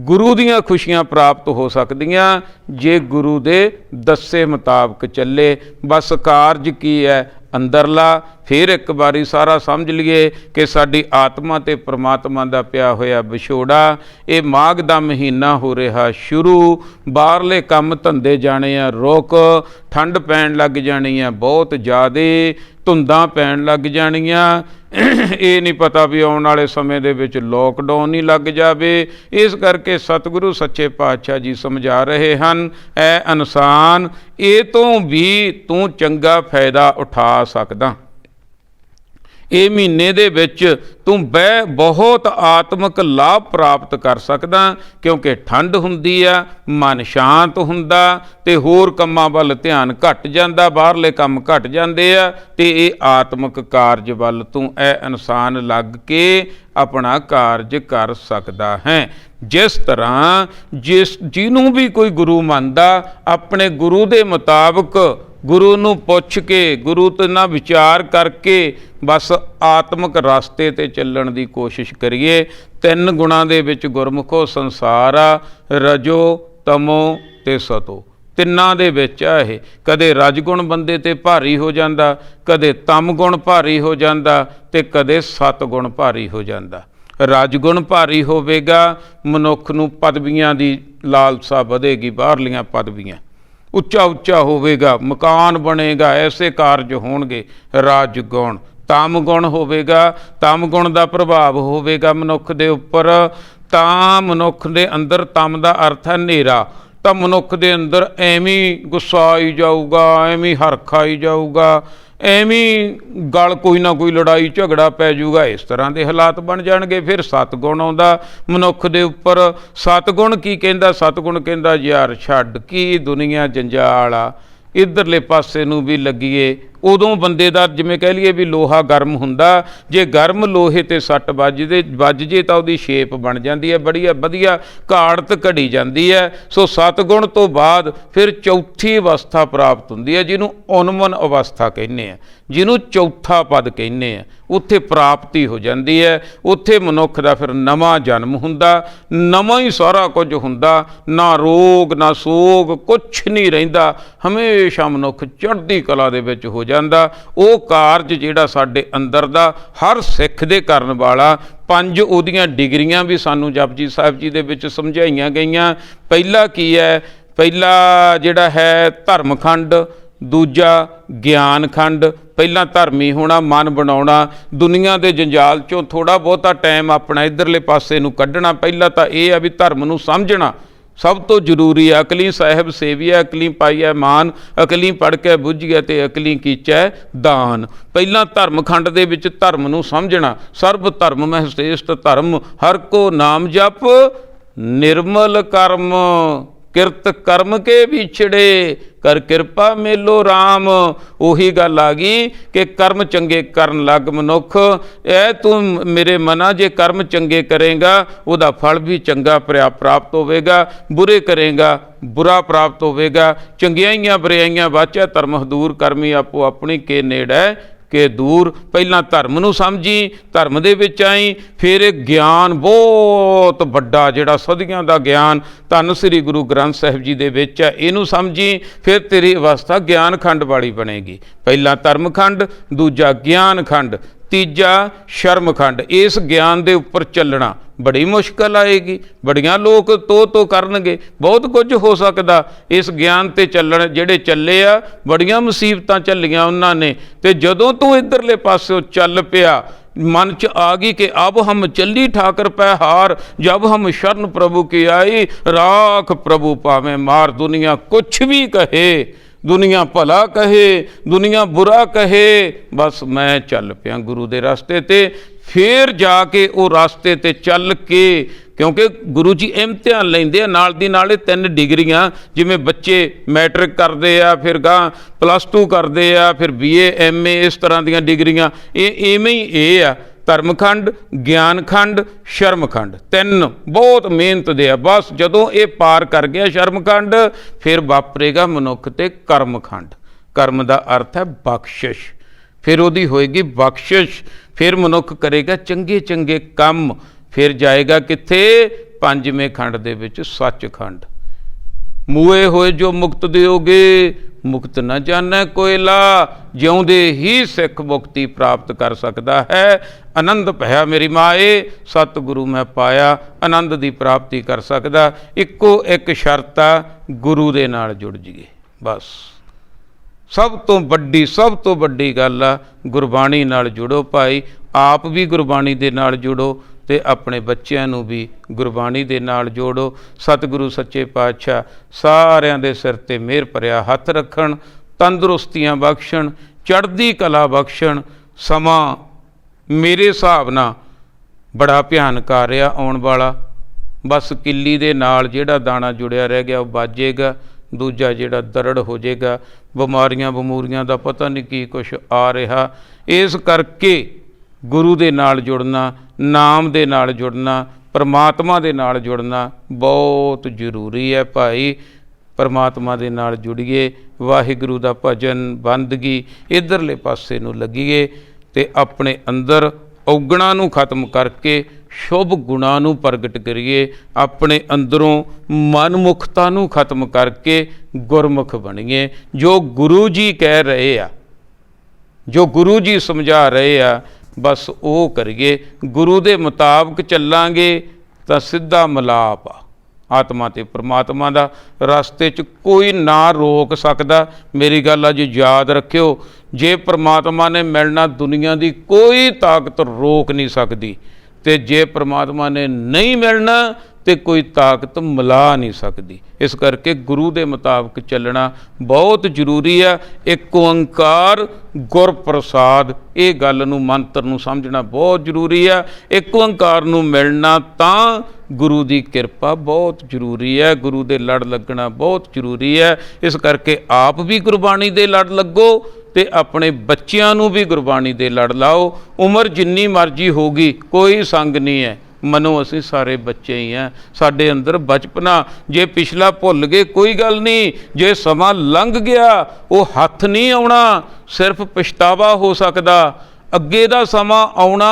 ਗੁਰੂ ਦੀਆਂ ਖੁਸ਼ੀਆਂ ਪ੍ਰਾਪਤ ਹੋ ਸਕਦੀਆਂ ਜੇ ਗੁਰੂ ਦੇ ਦੱਸੇ ਮੁਤਾਬਕ ਚੱਲੇ। ਬਸ ਕਾਰਜ ਕੀ ਹੈ ਅੰਦਰਲਾ। ਫਿਰ ਇੱਕ ਵਾਰੀ ਸਾਰਾ ਸਮਝ ਲਈਏ ਕਿ ਸਾਡੀ ਆਤਮਾ ਤੇ ਪ੍ਰਮਾਤਮਾ ਦਾ ਪਿਆ ਹੋਇਆ ਵਿਛੋੜਾ। ਇਹ ਮਾਘ ਦਾ ਮਹੀਨਾ ਹੋ ਰਿਹਾ ਸ਼ੁਰੂ, ਬਾਹਰਲੇ ਕੰਮ ਧੰਦੇ ਜਾਣੇ ਆ ਰੁਕ, ਠੰਡ ਪੈਣ ਲੱਗ ਜਾਣੀ ਆ ਬਹੁਤ ਜ਼ਿਆਦੇ, ਧੁੰਦਾਂ ਪੈਣ ਲੱਗ ਜਾਣੀਆਂ। ਇਹ ਨਹੀਂ ਪਤਾ ਵੀ ਆਉਣ ਵਾਲੇ ਸਮੇਂ ਦੇ ਵਿੱਚ ਲੋਕਡਾਊਨ ਹੀ ਲੱਗ ਜਾਵੇ। ਇਸ ਕਰਕੇ ਸਤਿਗੁਰੂ ਸੱਚੇ ਪਾਤਸ਼ਾਹ ਜੀ ਸਮਝਾ ਰਹੇ ਹਨ, ਐ ਇਨਸਾਨ, ਇਹ ਤੋਂ ਵੀ ਤੂੰ ਚੰਗਾ ਫਾਇਦਾ ਉਠਾ ਸਕਦਾ। ਇਹ ਮਹੀਨੇ ਦੇ ਵਿੱਚ ਤੂੰ ਬਹੁਤ ਆਤਮਿਕ ਲਾਭ ਪ੍ਰਾਪਤ ਕਰ ਸਕਦਾ, ਕਿਉਂਕਿ ਠੰਡ ਹੁੰਦੀ ਆ, ਮਨ ਸ਼ਾਂਤ ਹੁੰਦਾ ਤੇ ਹੋਰ ਕੰਮਾਂ ਵੱਲ ਧਿਆਨ ਘਟ ਜਾਂਦਾ, ਬਾਹਰਲੇ ਕੰਮ ਘਟ ਜਾਂਦੇ ਆ ਤੇ ਇਹ ਆਤਮਿਕ ਕਾਰਜ ਵੱਲ ਤੂੰ ਇਹ ਇਨਸਾਨ ਲੱਗ ਕੇ ਆਪਣਾ ਕਾਰਜ ਕਰ ਸਕਦਾ ਹੈ। ਜਿਸ ਤਰ੍ਹਾਂ ਜਿਹਨੂੰ ਵੀ ਕੋਈ ਗੁਰੂ ਮੰਨਦਾ, ਆਪਣੇ ਗੁਰੂ ਦੇ ਮੁਤਾਬਕ ਗੁਰੂ ਨੂੰ ਪੁੱਛ ਕੇ, ਗੁਰੂ ਤੇ ਨਾਲ ਵਿਚਾਰ ਕਰਕੇ ਬਸ ਆਤਮਿਕ ਰਸਤੇ 'ਤੇ ਚੱਲਣ ਦੀ ਕੋਸ਼ਿਸ਼ ਕਰੀਏ। 3 ਗੁਣਾਂ ਦੇ ਵਿੱਚ ਗੁਰਮੁਖੋ ਸੰਸਾਰ ਆ, ਰਜੋ, ਤਮੋ ਤੇ ਸਤੋ, ਤਿੰਨਾਂ ਦੇ ਵਿੱਚ ਆ ਇਹ। ਕਦੇ ਰਜਗੁਣ ਬੰਦੇ 'ਤੇ ਭਾਰੀ ਹੋ ਜਾਂਦਾ, ਕਦੇ ਤਮ ਗੁਣ ਭਾਰੀ ਹੋ ਜਾਂਦਾ ਤੇ ਕਦੇ ਸਤਗੁਣ ਭਾਰੀ ਹੋ ਜਾਂਦਾ। ਰਜਗੁਣ ਭਾਰੀ ਹੋਵੇਗਾ, ਮਨੁੱਖ ਨੂੰ ਪਦਵੀਆਂ ਦੀ ਲਾਲਸਾ ਵਧੇਗੀ, ਬਾਹਰਲੀਆਂ ਪਦਵੀਆਂ, ਉੱਚਾ ਉੱਚਾ ਹੋਵੇਗਾ, ਮਕਾਨ ਬਣੇਗਾ, ਐਸੇ ਕਾਰਜ ਹੋਣਗੇ। ਰਾਜਗੁਣ, ਤਮ ਗੁਣ ਹੋਵੇਗਾ, ਤਮ ਗੁਣ ਦਾ ਪ੍ਰਭਾਵ ਹੋਵੇਗਾ ਮਨੁੱਖ ਦੇ ਉੱਪਰ, ਤਾਂ ਮਨੁੱਖ ਦੇ ਅੰਦਰ, ਤਮ ਦਾ ਅਰਥ ਹੈ ਹਨੇਰਾ, ਤਾਂ ਮਨੁੱਖ ਦੇ ਅੰਦਰ ਐਵੇਂ ਗੁੱਸਾ ਆਈ ਜਾਊਗਾ, ਐਵੇਂ ਹਰਖ ਆਈ ਜਾਊਗਾ, ਐਵੇਂ ਗਲ ਕੋਈ ਨਾ ਕੋਈ ਲੜਾਈ ਝਗੜਾ ਪੈ ਜਾਊਗਾ, ਇਸ ਤਰ੍ਹਾਂ ਦੇ ਹਾਲਾਤ ਬਣ ਜਾਣਗੇ। ਫਿਰ ਸਤਗੁਣ ਆਉਂਦਾ ਮਨੁੱਖ ਦੇ ਉੱਪਰ। ਸਤਗੁਣ ਕੀ ਕਹਿੰਦਾ? ਸਤਗੁਣ ਕਹਿੰਦਾ ਯਾਰ ਛੱਡ, ਕੀ ਦੁਨੀਆ ਜੰਜਾਲ ਆ, ਇੱਧਰਲੇ ਪਾਸੇ ਨੂੰ ਵੀ ਲੱਗੀਏ। ਉਦੋਂ ਬੰਦੇ ਦਾ ਜਿਵੇਂ ਕਹਿ ਲਈਏ ਵੀ ਲੋਹਾ ਗਰਮ ਹੁੰਦਾ, ਜੇ ਗਰਮ ਲੋਹੇ 'ਤੇ ਸੱਟ ਵੱਜ ਜੇ ਤਾਂ ਉਹਦੀ ਸ਼ੇਪ ਬਣ ਜਾਂਦੀ ਹੈ, ਬੜੀਆ ਵਧੀਆ ਘਾੜਤ ਘੜੀ ਜਾਂਦੀ ਹੈ। ਸੋ ਸਤਗੁਣ ਤੋਂ ਬਾਅਦ ਫਿਰ ਚੌਥੀ ਅਵਸਥਾ ਪ੍ਰਾਪਤ ਹੁੰਦੀ ਹੈ, ਜਿਹਨੂੰ ਉਨਮਨ ਅਵਸਥਾ ਕਹਿੰਦੇ ਆ, ਜਿਹਨੂੰ ਚੌਥਾ ਪਦ ਕਹਿੰਦੇ ਆ। ਉੱਥੇ ਪ੍ਰਾਪਤੀ ਹੋ ਜਾਂਦੀ ਹੈ, ਉੱਥੇ ਮਨੁੱਖ ਦਾ ਫਿਰ ਨਵਾਂ ਜਨਮ ਹੁੰਦਾ, ਨਵਾਂ ਹੀ ਸਾਰਾ ਕੁਝ ਹੁੰਦਾ, ਨਾ ਰੋਗ ਨਾ ਸੋਗ, ਕੁਛ ਨਹੀਂ ਰਹਿੰਦਾ, ਹਮੇਸ਼ਾ ਮਨੁੱਖ ਚੜ੍ਹਦੀ ਕਲਾ ਦੇ ਵਿੱਚ ਹੋ ਜਾਂਦਾ। ਉਹ ਕਾਰਜ ਜਿਹੜਾ ਸਾਡੇ ਅੰਦਰ ਦਾ ਹਰ ਸਿੱਖ ਦੇ ਕਰਨ ਵਾਲਾ, 5 ਉਹਦੀਆਂ ਡਿਗਰੀਆਂ ਵੀ ਸਾਨੂੰ ਜਪਜੀ ਸਾਹਿਬ ਜੀ ਦੇ ਵਿੱਚ ਸਮਝਾਈਆਂ ਗਈਆਂ। ਪਹਿਲਾ ਕੀ ਹੈ? ਪਹਿਲਾ ਜਿਹੜਾ ਹੈ ਧਰਮਖੰਡ, ਦੂਜਾ ਗਿਆਨ ਖੰਡ। ਪਹਿਲਾਂ ਧਰਮੀ ਹੋਣਾ, ਮਨ ਬਣਾਉਣਾ, ਦੁਨੀਆ ਦੇ ਜੰਜਾਲ 'ਚੋਂ ਥੋੜ੍ਹਾ ਬਹੁਤਾ ਟਾਈਮ ਆਪਣਾ ਇੱਧਰਲੇ ਪਾਸੇ ਨੂੰ ਕੱਢਣਾ। ਪਹਿਲਾਂ ਤਾਂ ਇਹ ਆ ਵੀ ਧਰਮ ਨੂੰ ਸਮਝਣਾ ਸਭ ਤੋਂ ਜ਼ਰੂਰੀ ਹੈ। ਅਕਲੀ ਸਾਹਿਬ ਸੇਵੀਆ, ਅਕਲੀ ਪਾਈਐ ਮਾਨ, ਅਕਲੀ ਪੜ੍ਹ ਕੇ ਬੁੱਝੀਐ ਤੇ ਅਕਲੀ ਕੀਚੈ ਦਾਨ। ਪਹਿਲਾਂ ਧਰਮਖੰਡ ਦੇ ਵਿੱਚ ਧਰਮ ਨੂੰ ਸਮਝਣਾ। ਸਰਬ ਧਰਮ ਮਹਿ ਸ੍ਰੇਸ਼ਟ ਧਰਮ, ਹਰ ਕੋ ਨਾਮ ਜਪ, ਨਿਰਮਲ ਕਰਮ, ਕਿਰਤ ਕਰਮ ਕੇ ਵਿਛੜੇ, ਕਰ ਕਿਰਪਾ ਮੇਲੋ ਰਾਮ। ਉਹੀ ਗੱਲ ਆ ਗਈ ਕਿ ਕਰਮ ਚੰਗੇ ਕਰਨ ਲੱਗ ਮਨੁੱਖ। ਇਹ ਤੂੰ ਮੇਰੇ ਮਨਾ, ਜੇ ਕਰਮ ਚੰਗੇ ਕਰੇਗਾ ਉਹਦਾ ਫਲ ਵੀ ਚੰਗਾ ਪ੍ਰਾਪਤ ਹੋਵੇਗਾ, ਬੁਰੇ ਕਰੇਗਾ ਬੁਰਾ ਪ੍ਰਾਪਤ ਹੋਵੇਗਾ। ਚੰਗਿਆਈਆਂ ਬੁਰਾਈਆਂ ਵਾਚੈ ਧਰਮ ਹਦੂਰ, ਕਰਮੀ ਆਪੋ ਆਪਣੀ ਕੇ ਨੇੜੈ ਕਿ ਦੂਰ। ਪਹਿਲਾਂ ਧਰਮ ਨੂੰ ਸਮਝੀ, ਧਰਮ ਦੇ ਵਿੱਚ ਆਈ, ਫਿਰ ਇਹ ਗਿਆਨ ਬਹੁਤ ਵੱਡਾ ਜਿਹੜਾ ਸਦੀਆਂ ਦਾ ਗਿਆਨ ਧੰਨ ਸ੍ਰੀ ਗੁਰੂ ਗ੍ਰੰਥ ਸਾਹਿਬ ਜੀ ਦੇ ਵਿੱਚ ਹੈ, ਇਹਨੂੰ ਸਮਝੀ, ਫਿਰ ਤੇਰੀ ਅਵਸਥਾ ਗਿਆਨ ਖੰਡ ਵਾਲੀ ਬਣੇਗੀ। ਪਹਿਲਾਂ ਧਰਮ ਖੰਡ, ਦੂਜਾ ਗਿਆਨ ਖੰਡ, ਤੀਜਾ ਸ਼ਰਮ ਖੰਡ। ਇਸ ਗਿਆਨ ਦੇ ਉੱਪਰ ਚੱਲਣਾ ਬੜੀ ਮੁਸ਼ਕਲ ਆਏਗੀ, ਬੜੀਆਂ ਲੋਕ ਤੋ ਕਰਨਗੇ, ਬਹੁਤ ਕੁਝ ਹੋ ਸਕਦਾ ਇਸ ਗਿਆਨ 'ਤੇ ਚੱਲਣ। ਜਿਹੜੇ ਚੱਲੇ ਆ ਬੜੀਆਂ ਮੁਸੀਬਤਾਂ ਝੱਲੀਆਂ ਉਹਨਾਂ ਨੇ, ਤੇ ਜਦੋਂ ਤੂੰ ਇੱਧਰਲੇ ਪਾਸਿਓਂ ਚੱਲ ਪਿਆ, मन च आ गई कि अब हम चली ठाकर पै हार, जब हम शरण प्रभु की आई, राख प्रभु पावे मार। दुनिया कुछ भी कहे, दुनिया भला कहे, दुनिया बुरा कहे, बस मैं चल पिया गुरु दे रास्ते ते। फिर जाके वो रास्ते ते चल के क्योंकि गुरु जी इम्तिहान लेंदे आ नाल दी नाल 3 डिग्रियां, जिवें बच्चे मैट्रिक करते आ, फिर गां +2 करते आ, फिर BA MA, इस तरह दीयां डिग्रियां, इवें ही ये आ धर्मखंड, ज्ञानखंड, शर्मखंड, 3 बहुत मेहनत दे आ। बस जदों ये पार कर गया शर्मखंड, फिर वापरेगा मनुख ते कर्मखंड। कर्म का अर्थ है बख्शिश, फिर उहदी होएगी बख्शिश, फिर मनुख करेगा चंगे चंगे काम, फिर जाएगा कित्थे? 5वें खंड दे विच सचखंड। मूए होए जो मुक्त दिओगे, मुक्त न जानै कोयला, जिउंदे ही सिख मुक्ति प्राप्त कर सकता है। आनंद भया मेरी माए, सतगुरु मैं पाया, आनंद की प्राप्ति कर सकदा। इक्को एक शर्त आ, गुरु दे नाल जुड़ जाइए बस। सब तो वड्डी गल आ, गुरबाणी नाल जुड़ो भाई, आप भी गुरबाणी दे नाल जुड़ो ते अपने बच्चों नूं भी गुरबाणी दे नाल जोड़ो। सतगुरु सच्चे पातशाह सारिਆਂ दे सिर ते मेहर भरिया हथ रखण, तंदुरुस्तियां बख्शण, चढ़दी कला बख्शण। समा मेरे हिसाब नाल बड़ा भयानक आ रहा आउण वाला, बस किल्ली दे नाल जिहड़ा दाना जुड़िया रह गया वो बाजेगा, दूजा जिहड़ा दरड़ हो जाएगा। बिमारियां बमूरियां दा पता नहीं की कुछ आ रहा। इस करके गुरु दे नाल जुड़ना, नाम दे नाल जुड़ना, परमात्मा दे नाल जुड़ना बहुत जरूरी है भाई। परमात्मा दे नाल जुड़िए, वाहिगुरू दा भजन बंदगी इधरले पासे नूं लगीए ते अपने अंदर औगणां नूं खत्म करके शुभ गुणां नूं प्रगट करिए। अपने अंदरों मनमुखता नूं खत्म करके गुरमुख बणीए। जो गुरु जी कह रहे आ, जो गुरु जी समझा रहे आ, बस वो करिए। गुरु दे मुताबिक चलांगे तो सीधा मिलाप आ आत्मा ते परमात्मा दा। रास्ते च कोई ना रोक सकदा। मेरी गल अज याद रखियो, जे परमात्मा ने मिलना दुनिया की कोई ताकत रोक नहीं सकती, ते जे परमात्मा ने नहीं मिलना तो कोई ताकत मिला नहीं सकती। इस करके गुरु के मुताबिक चलना बहुत जरूरी है। एक ओंकार गुर प्रसाद, ये गल नूं मंत्र नूं समझना बहुत जरूरी है। एक ओंकार नूं मिलना तां गुरु की किरपा बहुत जरूरी है। गुरु के लड़ लगना बहुत जरूरी है। इस करके आप भी गुरबाणी के लड़ लगो ते अपने बच्चों नूं भी गुरबाणी दे लड़ लाओ। उम्र जिन्नी मर्जी होगी कोई संग नहीं है, मनो असी सारे बच्चे ही हैं। साडे अंदर बचपना जे पिछला भुल गए कोई गल नहीं, जे समा लंघ गया वो हथ नहीं आउणा, सिर्फ पछतावा हो सकदा। अगे दा समा आउणा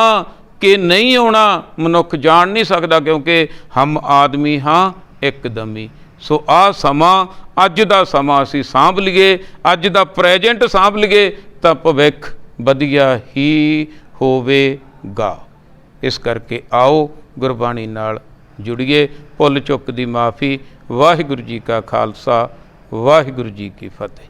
कि नहीं आउणा मनुख जान नहीं सकदा, क्योंकि हम आदमी हाँ एकदमी। सो आ समा अज दा समा असी सांभ लीए, अज दा प्रेजेंट सांभ लीए तां भविख वधिया ही होवेगा। इस करके आओ गुरबाणी नाल जुड़िए। भुल चुक दी माफ़ी। वाहिगुरू जी का खालसा, वाहिगुरू जी की फतेह।